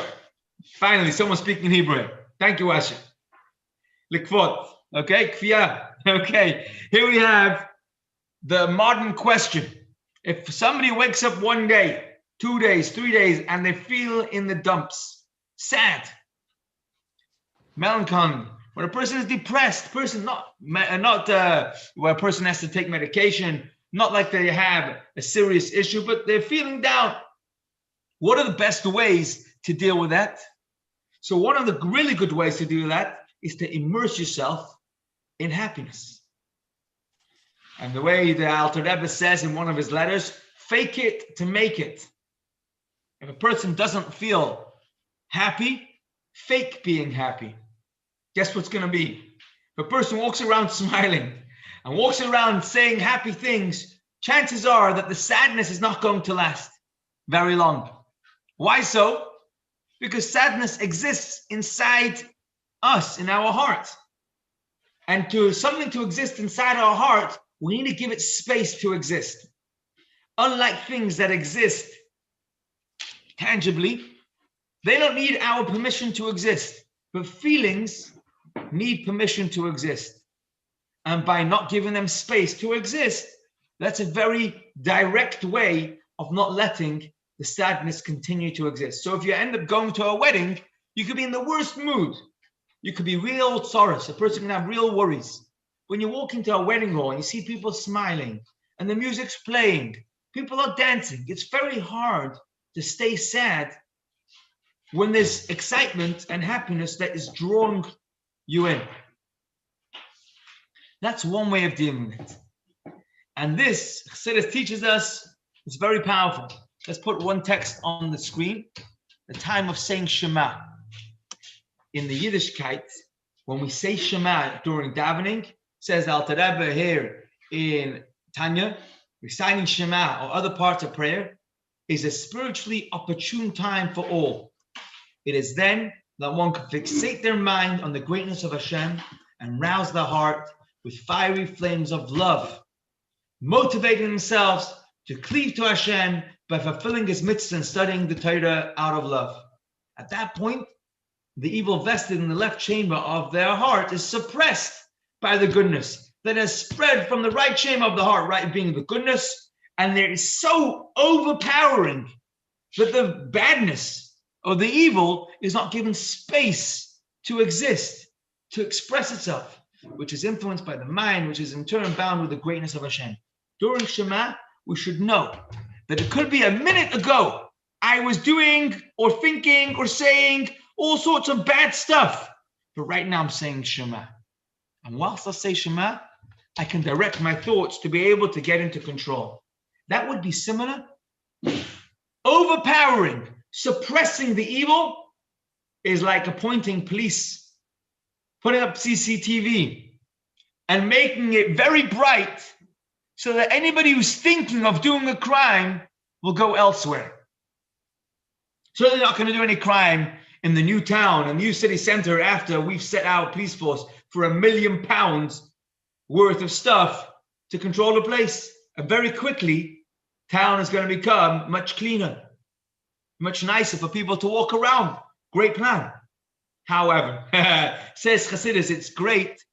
Finally, someone speaking Hebrew. Thank you, Asher. Likfot. Okay, kfiyah. Okay, here we have the modern question. If somebody wakes up one day, 2 days, 3 days, and they feel in the dumps, sad, melancholy, when a person is depressed, person not where a person has to take medication, not like they have a serious issue, but they're feeling down. What are the best ways to deal with that? So one of the really good ways to do that is to immerse yourself in happiness. And the way the Alter Rebbe says in one of his letters, fake it to make it. If a person doesn't feel happy, fake being happy. Guess what's going to be? If a person walks around smiling and walks around saying happy things, chances are that the sadness is not going to last very long. Why so? Because sadness exists inside us, in our heart. And to something to exist inside our heart We need to give it space to exist. Unlike things that exist tangibly, they don't need our permission to exist, but feelings need permission to exist. And by not giving them space to exist, that's a very direct way of not letting the sadness continue to exist. So if you end up going to a wedding, you could be in the worst mood. You could be real sorrows. A person can have real worries. When you walk into a wedding hall and you see people smiling and the music's playing, people are dancing, it's very hard to stay sad when there's excitement and happiness that is drawing you in. That's one way of dealing with it. And this, Chassidus teaches us, it's very powerful. Let's put one text on the screen. The time of saying Shema. In the Yiddishkeit, when we say Shema during davening, says the Alter Rebbe here in Tanya, reciting Shema or other parts of prayer is a spiritually opportune time for all. It is then that one can fixate their mind on the greatness of Hashem and rouse their heart with fiery flames of love, motivating themselves to cleave to Hashem by fulfilling His mitzvahs and studying the Torah out of love. At that point, the evil vested in the left chamber of their heart is suppressed by the goodness that has spread from the right chamber of the heart, right being the goodness, and there is so overpowering that the badness or the evil is not given space to exist, to express itself, which is influenced by the mind, which is in turn bound with the greatness of Hashem. During Shema, we should know that it could be a minute ago I was doing or thinking or saying all sorts of bad stuff, but right now I'm saying Shema. And whilst I say Shema, I can direct my thoughts to be able to get into control. That would be similar. Overpowering, suppressing the evil is like appointing police, putting up CCTV, and making it very bright so that anybody who's thinking of doing a crime will go elsewhere. Certainly not going to do any crime in the new town, a new city center, after we've set our police force for £1 million worth of stuff to control the place. And very quickly, town is going to become much cleaner, much nicer for people to walk around. Great plan. However, says Chassidus, it's great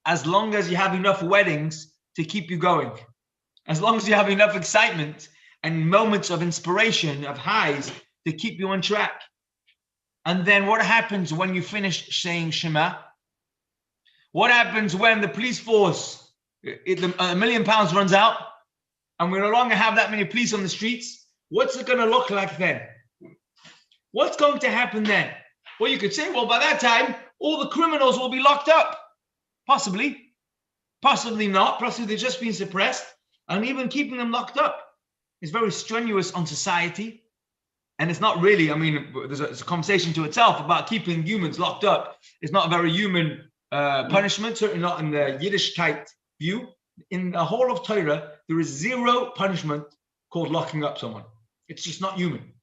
as long as you have enough weddings to keep you going. As long as you have enough excitement and moments of inspiration, of highs, to keep you on track. And then what happens when you finish saying Shema? What happens when the police force, £1 million runs out, and we no longer have that many police on the streets? What's it going to look like then? What's going to happen then? Well, you could say, well, by that time, all the criminals will be locked up. Possibly. Possibly not. Possibly they're just being suppressed. And even keeping them locked up is very strenuous on society. And it's not really, I mean, there's a conversation to itself about keeping humans locked up. It's not a very human punishment, certainly not in the Yiddishkeit view. In the whole of Torah, there is zero punishment called locking up someone. It's just not human.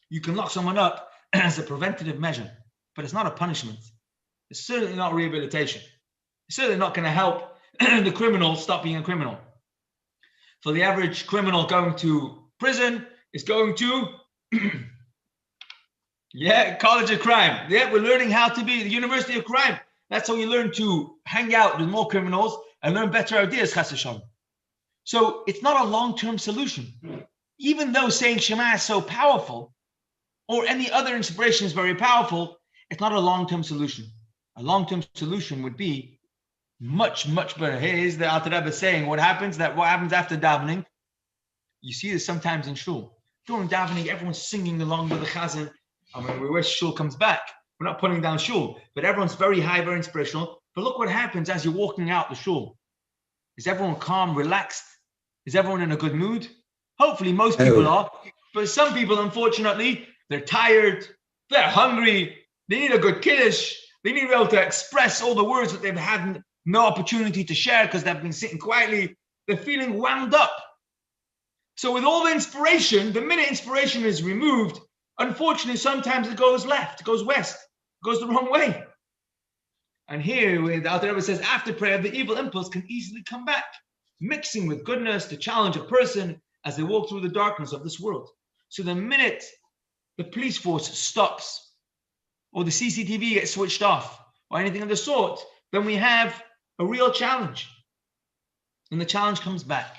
You can lock someone up as a preventative measure, but it's not a punishment. It's certainly not rehabilitation. It's certainly not going to help the criminal stop being a criminal. For the average criminal going to prison is going to college of crime. Yeah, we're learning how to be the university of crime. That's how you learn to hang out with more criminals and learn better ideas, Chas v'shalom. So it's not a long-term solution. Even though saying Shema is so powerful, or any other inspiration is very powerful, it's not a long-term solution. A long-term solution would be much, much better. Here's the Alter Rebbe saying what happens after davening. You see this sometimes in shul. During davening, everyone's singing along with the chazan. I mean, we wish shul comes back. We're not putting down shul, but everyone's very high, very inspirational. But look what happens as you're walking out the shul. Is everyone calm, relaxed? Is everyone in a good mood? Hopefully, most people are. But some people, unfortunately, they're tired, they're hungry, they need a good kiddush, they need to be able to express all the words that they've had no opportunity to share because they've been sitting quietly. They're feeling wound up. So with all the inspiration, the minute inspiration is removed, unfortunately, sometimes it goes left, it goes west, it goes the wrong way. And here, the Alter Rebbe says, after prayer, the evil impulse can easily come back. mixing with goodness to challenge a person as they walk through the darkness of this world. So the minute the police force stops or the CCTV gets switched off or anything of the sort, then we have a real challenge. And the challenge comes back.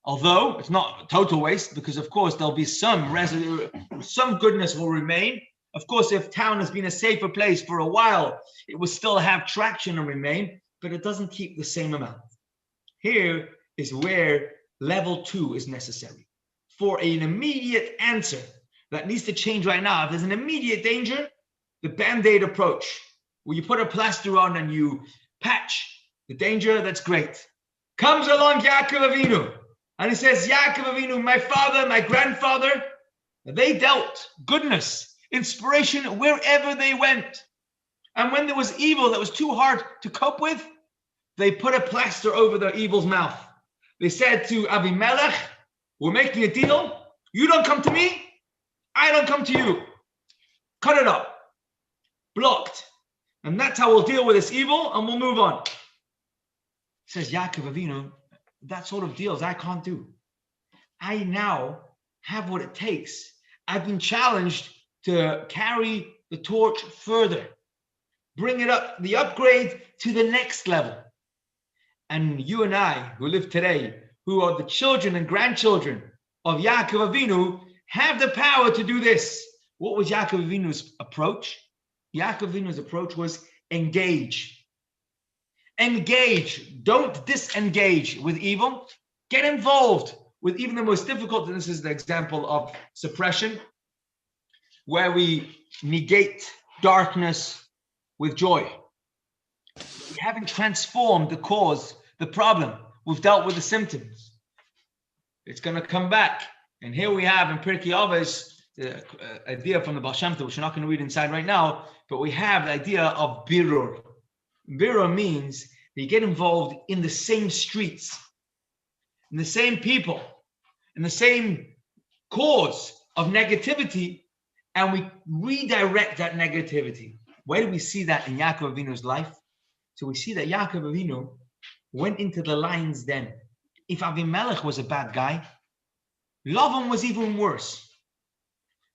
Although it's not a total waste, because of course there'll be some goodness will remain. Of course, if town has been a safer place for a while, it will still have traction and remain, but it doesn't keep the same amount. Here is where level 2 is necessary. For an immediate answer that needs to change right now, if there's an immediate danger, the Band-Aid approach, where you put a plaster on and you patch the danger, that's great. Comes along Yaakov Avinu, and he says, Yaakov Avinu, my father, my grandfather, they dealt goodness, inspiration wherever they went. And when there was evil that was too hard to cope with, they put a plaster over the evil's mouth. They said to Avimelech, we're making a deal. You don't come to me, I don't come to you. Cut it up. Blocked. And that's how we'll deal with this evil, and we'll move on. Says Yaakov Avinu, that sort of deals I can't do. I now have what it takes. I've been challenged to carry the torch further, bring it up, the upgrade to the next level. And you and I, who live today, who are the children and grandchildren of Yaakov Avinu, have the power to do this. What was Yaakov Avinu's approach? Yaakov Avinu's approach was engage. Engage. Don't disengage with evil. Get involved with even the most difficult, and this is the example of suppression, where we negate darkness with joy. We haven't transformed the cause, the problem. We've dealt with the symptoms. It's going to come back. And here we have in Pirkei Avos the idea from the Baal Shem Tov, which we're not going to read inside right now, but we have the idea of birur. Birur means that you get involved in the same streets, in the same people, in the same cause of negativity, and we redirect that negativity. Where do we see that in Yaakov Avinu's life? So we see that Yaakov Avinu went into the lion's den. If Avimelech was a bad guy, Lavan was even worse.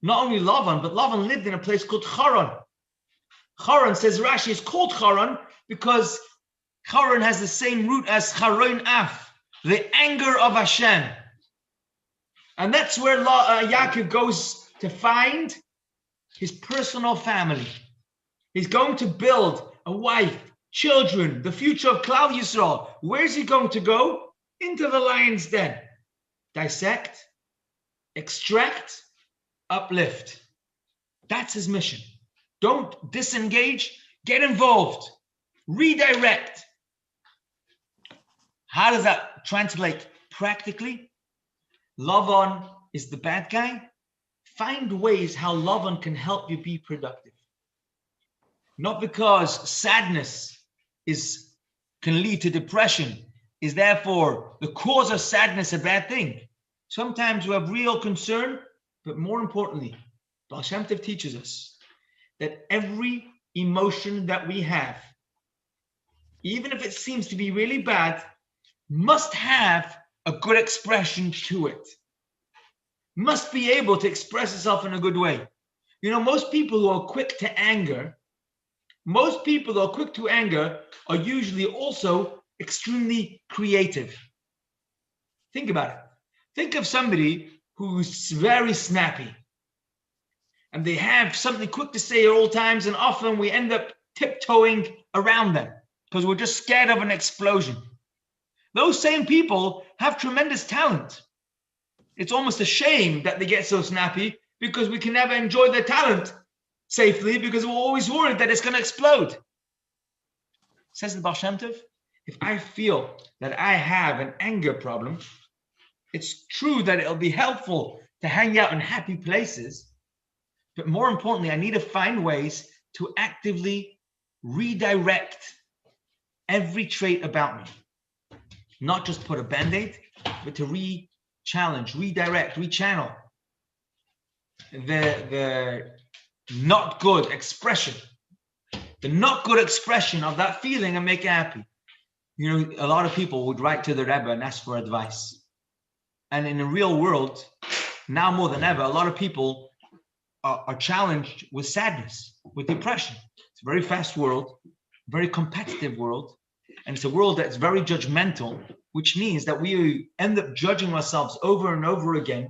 Not only Lavan, but Lavan lived in a place called Haran. Haran, says Rashi, is called Haran because Haran has the same root as Charon Af, the anger of Hashem. And that's where Yaakov goes to find his personal family. He's going to build a wife, children, the future of Klal Yisrael. Where's he going to go? Into the lion's den. Dissect, extract, uplift. That's his mission. Don't disengage, get involved, redirect. How does that translate practically? Lavan is the bad guy. Find ways how Lavan can help you be productive. Not because sadness can lead to depression, is therefore the cause of sadness a bad thing. Sometimes we have real concern, but more importantly, Baal Shem Tov teaches us that every emotion that we have, even if it seems to be really bad, must have a good expression to it. Must be able to express itself in a good way. You know, most people who are quick to anger, are usually also extremely creative. Think about it. Think of somebody who's very snappy and they have something quick to say at all times, and often we end up tiptoeing around them because we're just scared of an explosion. Those same people have tremendous talent. It's almost a shame that they get so snappy because we can never enjoy their talent safely because we're always worried that it's going to explode. Says the Baal Shem Tov, if I feel that I have an anger problem, it's true that it'll be helpful to hang out in happy places, but more importantly, I need to find ways to actively redirect every trait about me. Not just put a Band-Aid, but to re-challenge, redirect, rechannel the not good expression. The not good expression of that feeling and make it happy. a lot of people would write to the Rebbe and ask for advice. And in the real world, now more than ever, a lot of people are challenged with sadness, with depression. It's a very fast world, very competitive world, and it's a world that's very judgmental, which means that we end up judging ourselves over and over again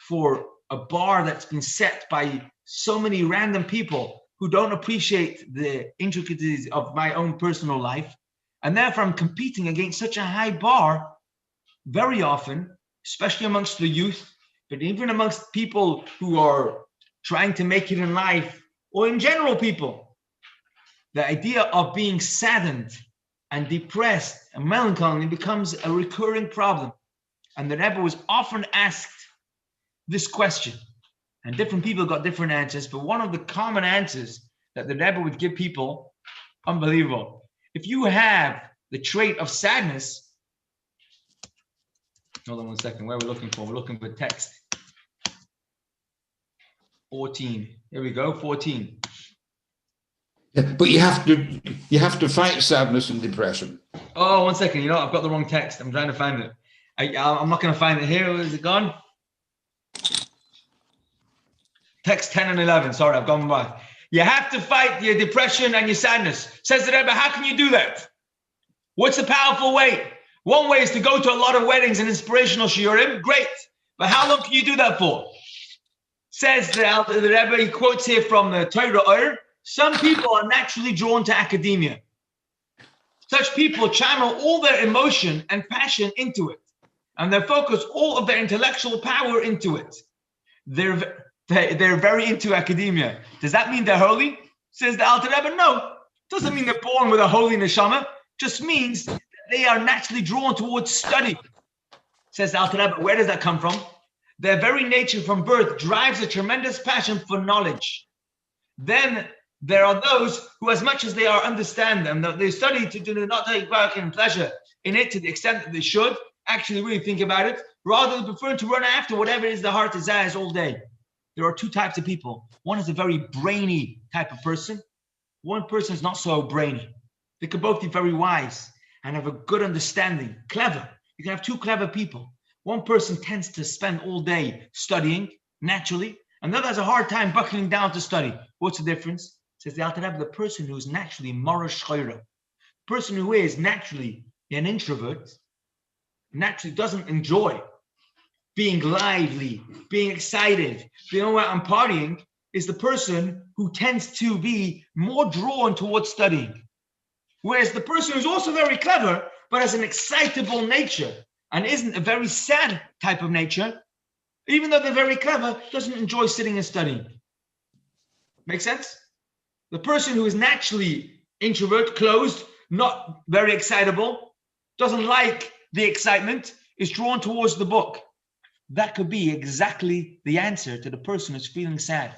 for a bar that's been set by so many random people who don't appreciate the intricacies of my own personal life. And therefore, I'm competing against such a high bar very often, especially amongst the youth, but even amongst people who are trying to make it in life, or in general people. The idea of being saddened and depressed and melancholy becomes a recurring problem. And the Rebbe was often asked this question, and different people got different answers, but one of the common answers that the Rebbe would give people, unbelievable. If you have the trait of sadness, hold on one second, where are we looking for? We're looking for text. 14. Here we go, 14. Yeah, but you have to fight sadness and depression. Oh, one second. I've got the wrong text. I'm trying to find it. I'm not going to find it here. Is it gone? Text 10 and 11. Sorry, I've gone by. You have to fight your depression and your sadness. Says the Rebbe, how can you do that? What's the powerful way? One way is to go to a lot of weddings and inspirational shiurim. Great. But how long can you do that for? Says the Rebbe, he quotes here from the Torah. Some people are naturally drawn to academia. Such people channel all their emotion and passion into it, and they focus all of their intellectual power into it. They're very into academia. Does that mean they're holy? Says the Alter Rebbe, no. Doesn't mean they're born with a holy neshama. Just means that they are naturally drawn towards study. Says the Alter Rebbe, where does that come from? Their very nature from birth drives a tremendous passion for knowledge. Then there are those who, as much as they understand them, that they study to do not take work and pleasure in it to the extent that they should actually really think about it, rather than prefer to run after whatever it is the heart desires all day. There are two types of people. One is a very brainy type of person. One person is not so brainy. They could both be very wise and have a good understanding, clever. You can have two clever people. One person tends to spend all day studying naturally. Another has a hard time buckling down to study. What's the difference? Says the Alter Rebbe, the person who is naturally marash chayra, the person who is naturally an introvert, naturally doesn't enjoy being lively, being excited, being out and partying, is the person who tends to be more drawn towards studying. Whereas the person who's also very clever, but has an excitable nature and isn't a very sad type of nature, even though they're very clever, doesn't enjoy sitting and studying. Make sense? The person who is naturally introvert, closed, not very excitable, doesn't like the excitement, is drawn towards the book. That could be exactly the answer to the person who's feeling sad.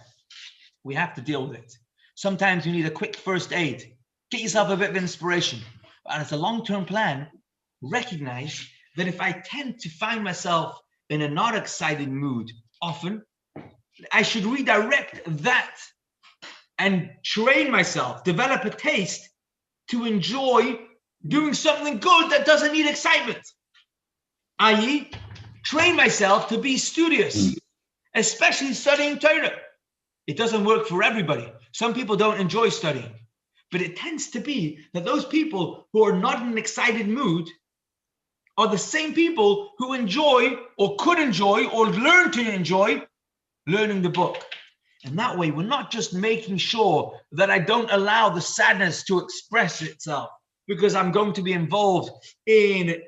We have to deal with it. Sometimes you need a quick first aid. Get yourself a bit of inspiration. And as a long-term plan, recognize that if I tend to find myself in a not excited mood often, I should redirect that and train myself, develop a taste to enjoy doing something good that doesn't need excitement. I.e., train myself to be studious, especially studying Torah. It doesn't work for everybody. Some people don't enjoy studying, but it tends to be that those people who are not in an excited mood are the same people who enjoy or could enjoy or learn to enjoy learning the book. And that way, we're not just making sure that I don't allow the sadness to express itself because I'm going to be involved in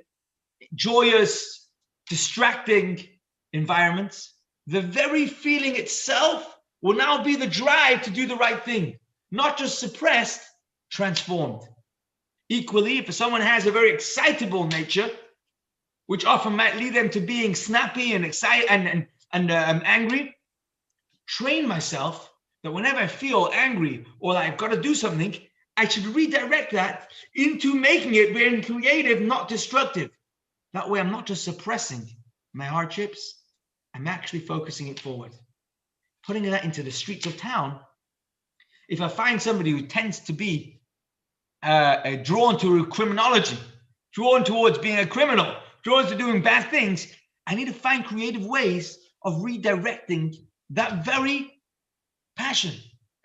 joyous, distracting environments. The very feeling itself will now be the drive to do the right thing, not just suppressed, transformed. Equally, if someone has a very excitable nature, which often might lead them to being snappy and excited and angry, train myself that whenever I feel angry or that I've got to do something, I should redirect that into making it being creative, not destructive. That way I'm not just suppressing my hardships, I'm actually focusing it forward. Putting that into the streets of town, if I find somebody who tends to be drawn to criminology drawn towards being a criminal, drawn to doing bad things, I need to find creative ways of redirecting that very passion,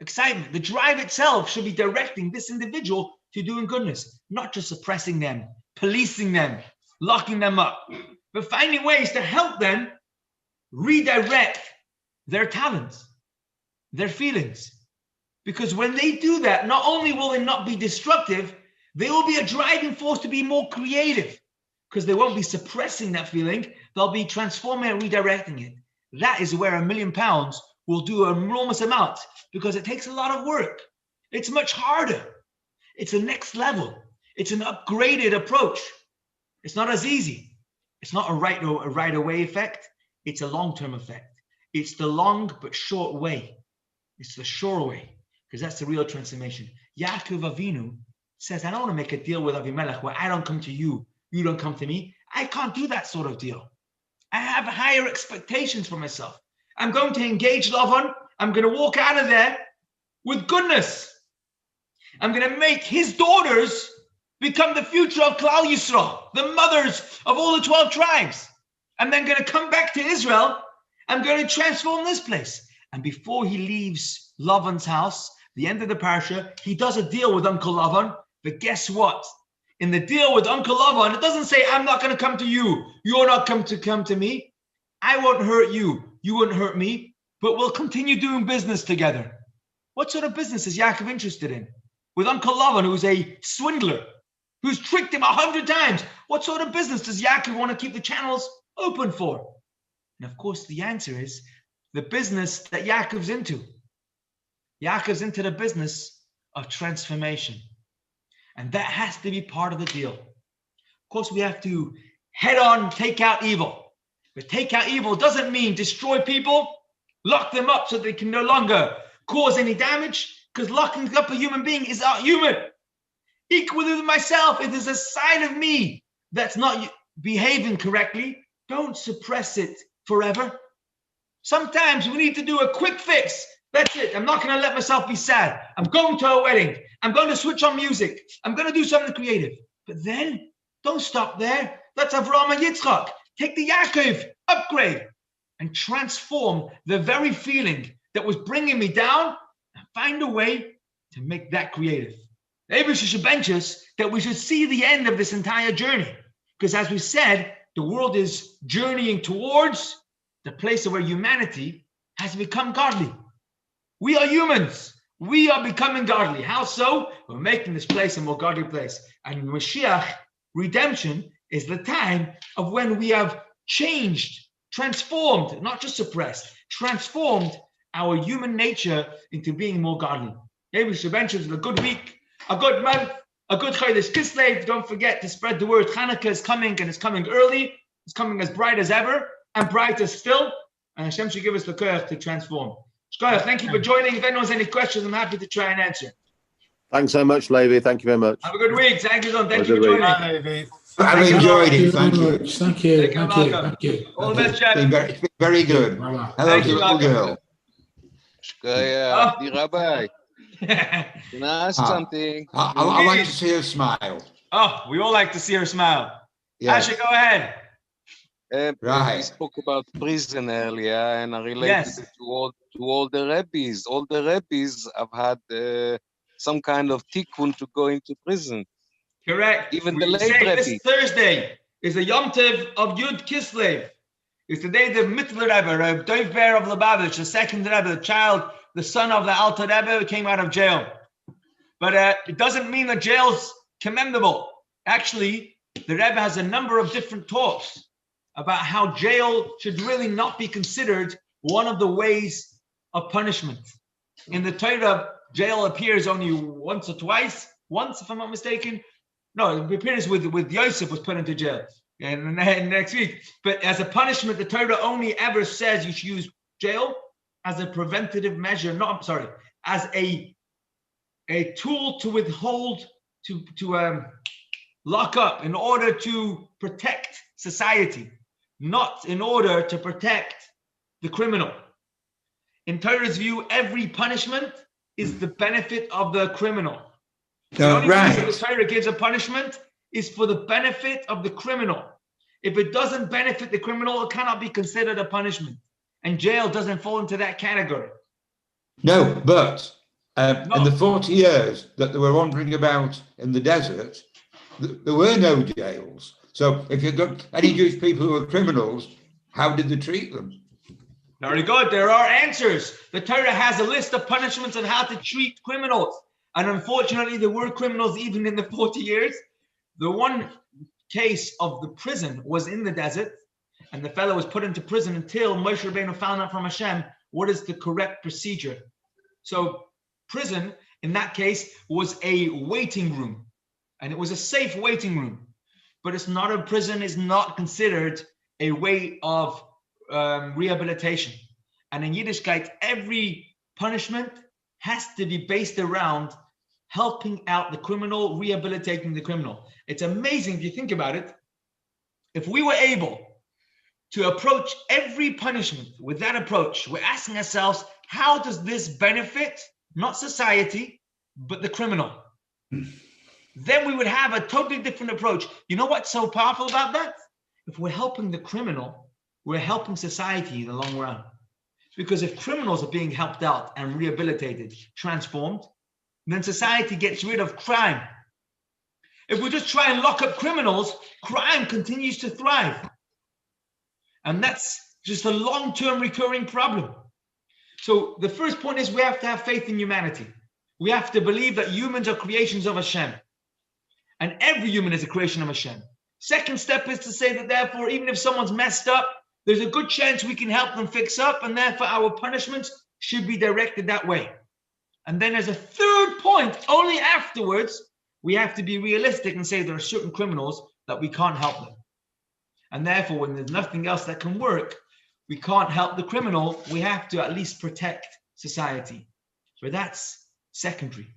excitement. The drive itself should be directing this individual to doing goodness, not just suppressing them, policing them, locking them up, but finding ways to help them redirect their talents, their feelings. Because when they do that, not only will they not be destructive, they will be a driving force to be more creative, because they won't be suppressing that feeling. They'll be transforming and redirecting it. That is where £1 million will do an enormous amount, because it takes a lot of work. It's much harder. It's a next level. It's an upgraded approach. It's not as easy. It's not a right away effect. It's a long-term effect. It's the long but short way. It's the sure way, because that's the real transformation. Yaakov Avinu says, I don't want to make a deal with Avimelech where I don't come to you, you don't come to me. I can't do that sort of deal. I have higher expectations for myself. I'm going to engage Lavan. I'm going to walk out of there with goodness. I'm going to make his daughters become the future of Klal Yisrael, the mothers of all the 12 tribes. I'm then going to come back to Israel. I'm going to transform this place. And before he leaves Lavan's house, the end of the Parshah, he does a deal with Uncle Lavan. But guess what? In the deal with Uncle Lavan, it doesn't say, I'm not going to come to you. You're not come to me. I won't hurt you. You won't hurt me. But we'll continue doing business together. What sort of business is Yaakov interested in? With Uncle Lavan, who's a swindler, who's tricked him 100 times. What sort of business does Yaakov want to keep the channels open for? And of course, the answer is the business that Yaakov's into. Yaakov's into the business of transformation. And that has to be part of the deal. Of course, we have to head on take out evil. But take out evil doesn't mean destroy people, lock them up so they can no longer cause any damage, because locking up a human being is not human. Equally with myself, if there's a side of me that's not behaving correctly, don't suppress it forever. Sometimes we need to do a quick fix. That's it. I'm not going to let myself be sad. I'm going to a wedding. I'm going to switch on music. I'm going to do something creative. But then, don't stop there. That's Avraham and Yitzchak. Take the Yaakov, upgrade, and transform the very feeling that was bringing me down, and find a way to make that creative. Maybe she should bench us that we should see the end of this entire journey. Because as we said, the world is journeying towards the place where humanity has become godly. We are humans. We are becoming godly. How so? We're making this place a more godly place. And Mashiach, redemption, is the time of when we have changed, transformed, not just suppressed, transformed our human nature into being more godly. Maybe Shabbat is a good week, a good month, a good Chodesh Kislev. Don't forget to spread the word. Hanukkah is coming, and it's coming early. It's coming as bright as ever and brighter still. And Hashem should give us the courage to transform. Shkoyach, thank you for joining. If anyone has any questions, I'm happy to try and answer. Thanks so much, Levi. Thank you very much. Have a good week. Thank you, Don. Thank you for joining. Bye, Levi. I've enjoyed it. Thank you. Thank you. Thank you. Thank you. All the best, Jeff. It's been very good. Bye-bye. Hello Thank to you, the little Malcolm. girl. The rabbi. Can I ask something? I like to see her smile. Oh, we all like to see her smile. Yes. Asha, go ahead. Right. We spoke about prison earlier, and I related Yes. it to all the rabbis. All the rabbis have had some kind of tikkun to go into prison. Correct. Even We the late say Rebbe. this Thursday is the Yom Tov of Yud Kislev. It's the day the Mittler Rebbe, Reb Dov Ber of Lubavitch, the second Rebbe, the son of the Alter Rebbe, who came out of jail. But it doesn't mean that jail's commendable. Actually, the Rebbe has a number of different talks about how jail should really not be considered one of the ways of punishment. In the Torah, jail appears only once or twice. Once, if I'm not mistaken. No, it appears with Yosef was put into jail and next week. But as a punishment, the Torah only ever says you should use jail as a preventative measure. As a tool to withhold, to lock up in order to protect society, not in order to protect the criminal. In Torah's view, every punishment is the benefit of the criminal. The only reason the Torah gives a punishment is for the benefit of the criminal. If it doesn't benefit the criminal, it cannot be considered a punishment. And jail doesn't fall into that category. No, but No. in the 40 years that they were wandering about in the desert, there were no jails. So if you've got any Jewish people who were criminals, how did they treat them? Very good. There are answers. The Torah has a list of punishments on how to treat criminals. And unfortunately, there were criminals even in the 40 years. The one case of the prison was in the desert, and the fellow was put into prison until Moshe Rabbeinu found out from Hashem what is the correct procedure. So prison, in that case, was a waiting room, and it was a safe waiting room. But it's not a prison, is not considered a way of rehabilitation. And in Yiddishkeit, every punishment has to be based around helping out the criminal, rehabilitating the criminal. It's amazing if you think about it. If we were able to approach every punishment with that approach, we're asking ourselves, how does this benefit not society, but the criminal? Then we would have a totally different approach. You know what's so powerful about that? If we're helping the criminal, we're helping society in the long run. Because if criminals are being helped out and rehabilitated, transformed, then society gets rid of crime. If we just try and lock up criminals, crime continues to thrive. And that's just a long-term recurring problem. So the first point is we have to have faith in humanity. We have to believe that humans are creations of Hashem. And every human is a creation of Hashem. Second step is to say that therefore, even if someone's messed up, there's a good chance we can help them fix up, and therefore our punishments should be directed that way. And then there's a third point, only afterwards, we have to be realistic and say there are certain criminals that we can't help them. And therefore, when there's nothing else that can work, we can't help the criminal, we have to at least protect society. But that's secondary.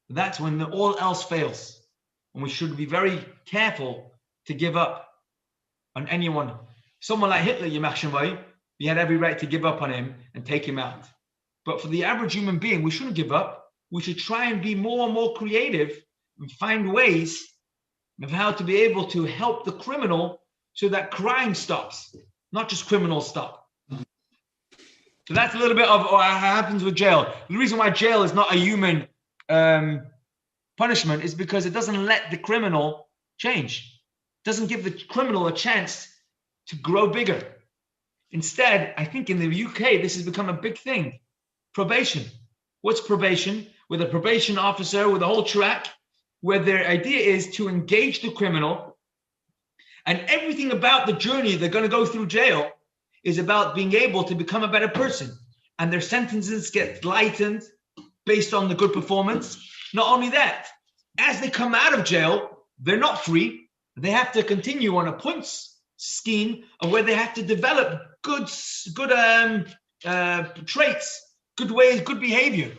That's when all else fails. And we should be very careful to give up on anyone. Someone like Hitler, Yamach Shemai, we had every right to give up on him and take him out. But for the average human being, we shouldn't give up. We should try and be more and more creative and find ways of how to be able to help the criminal so that crime stops, not just criminals stop. So that's a little bit of what happens with jail. The reason why jail is not a human punishment is because it doesn't let the criminal change. It doesn't give the criminal a chance to grow bigger. Instead, I think in the UK, this has become a big thing. Probation. What's probation? With a probation officer, with a whole track, where their idea is to engage the criminal, and everything about the journey they're going to go through jail is about being able to become a better person. And their sentences get lightened based on the good performance. Not only that, as they come out of jail, they're not free. They have to continue on a points scheme of where they have to develop good traits, good ways, good behavior.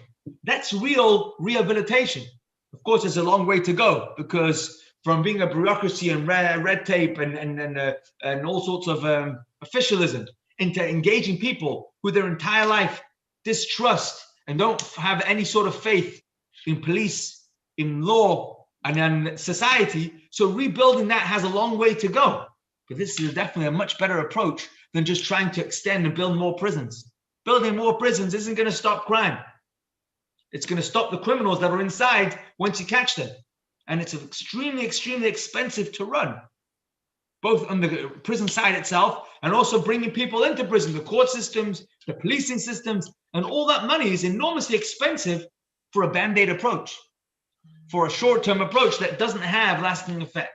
That's real rehabilitation. Of course, there's a long way to go, because from being a bureaucracy and red tape and all sorts of officialism into engaging people who their entire life distrust and don't have any sort of faith in police, in law, and in society. So rebuilding that has a long way to go. But this is definitely a much better approach than just trying to extend and build more prisons. Building more prisons isn't going to stop crime. It's going to stop the criminals that are inside once you catch them. And it's extremely, extremely expensive to run, both on the prison side itself and also bringing people into prison, the court systems, the policing systems, and all that money is enormously expensive for a band-aid approach, for a short-term approach that doesn't have lasting effect.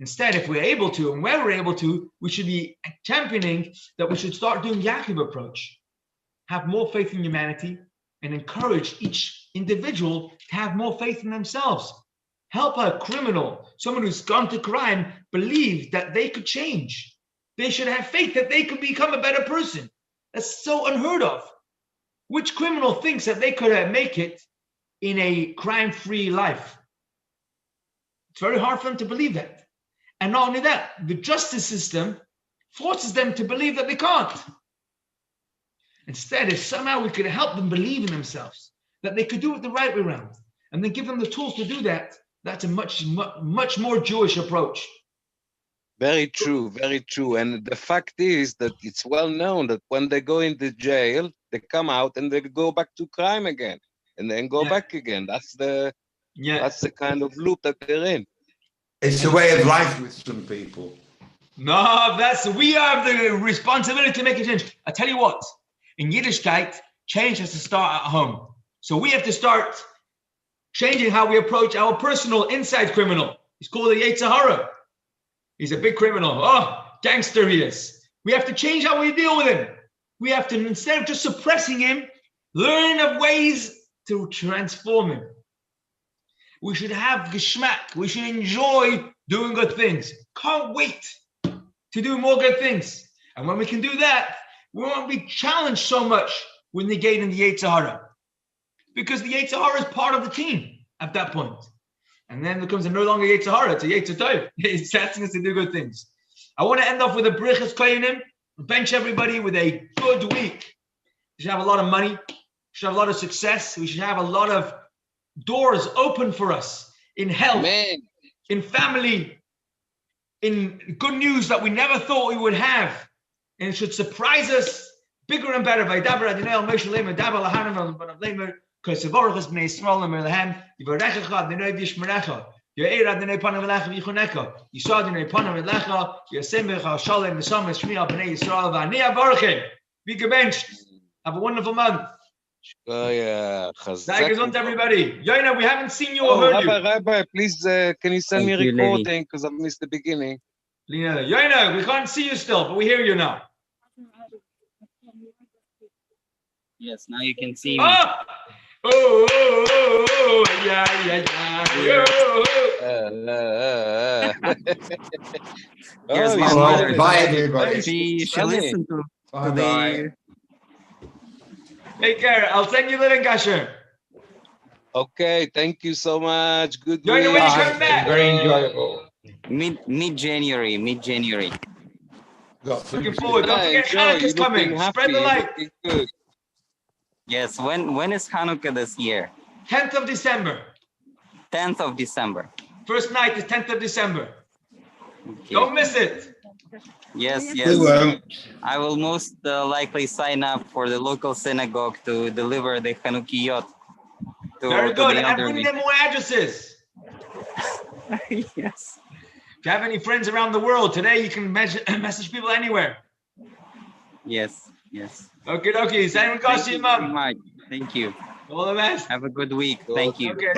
Instead, if we're able to, and where we're able to, we should be championing that we should start doing Yaakov approach, have more faith in humanity, and encourage each individual to have more faith in themselves. Help a criminal, someone who's gone to crime, believe that they could change. They should have faith that they could become a better person. That's so unheard of. Which criminal thinks that they could make it in a crime-free life? It's very hard for them to believe that. And not only that, the justice system forces them to believe that they can't. Instead, if somehow we could help them believe in themselves, that they could do it the right way around, and then give them the tools to do that, That's a much more Jewish approach. Very true, very true. And the fact is that it's well known that when they go into jail, they come out and they go back to crime again, and then go back again. That's the kind of loop that they're in. It's a way of life with some people. No, we have the responsibility to make a change. I tell you what, in Yiddishkeit, change has to start at home. So we have to start changing how we approach our personal inside criminal. He's called the Vayeitzei Hara. He's a big criminal. Oh, gangster he is. We have to change how we deal with him. We have to, instead of just suppressing him, learn of ways to transform him. We should have geschmack. We should enjoy doing good things. Can't wait to do more good things. And when we can do that, we won't be challenged so much with negating the Vayeitzei Hara. Because the Vayeitzei Hara is part of the team at that point. And then it becomes no longer Vayeitzei Hara, it's a Vayeitzei Tov. It's asking us to do good things. I want to end off with a Brichas Koyanim, bench everybody with a good week. We should have a lot of money. We should have a lot of success. We should have a lot of doors open for us in health, in family, in good news that we never thought we would have. And it should surprise us bigger and better. Because the Baruch is bnei Yisrael and Merlehem, Yivarechecha, Adonai v'yishmerecha, Yo'er Adonai panav elecha v'yichonecha, Yisod Adonai panav elecha, Yosemecha, Shalom, Nesam, Shmiya, bnei Yisrael, V'anei Avarchem. Be gebenched. Have a wonderful month. Sei gesund, everybody. Yoina, we haven't seen you or heard you. Rabbi, please, can you send me a recording? Because I've missed the beginning. Yoina, we can't see you still, but we hear you now. Yes, now you can see me. Yeah. Here's my mother. Bye, everybody. She listen to the... Take care. I'll send you the link, Asher. Okay, thank you so much. Good week. When you come back. Very enjoyable. Mid-January. Looking forward. Don't forget Hanukkah's coming. Spread the light. Good. Yes, when is Hanukkah this year? 10th of December. 10th of December. First night is 10th of December. Okay. Don't miss it. Yes. We won't. I will most likely sign up for the local synagogue to deliver the Chanukiot. Very good. And bring them more addresses. Yes. If you have any friends around the world, today you can message people anywhere. Yes. Okay. Simon Gossip, Mom. Thank you. All the best. Have a good week. Thank you. Okay.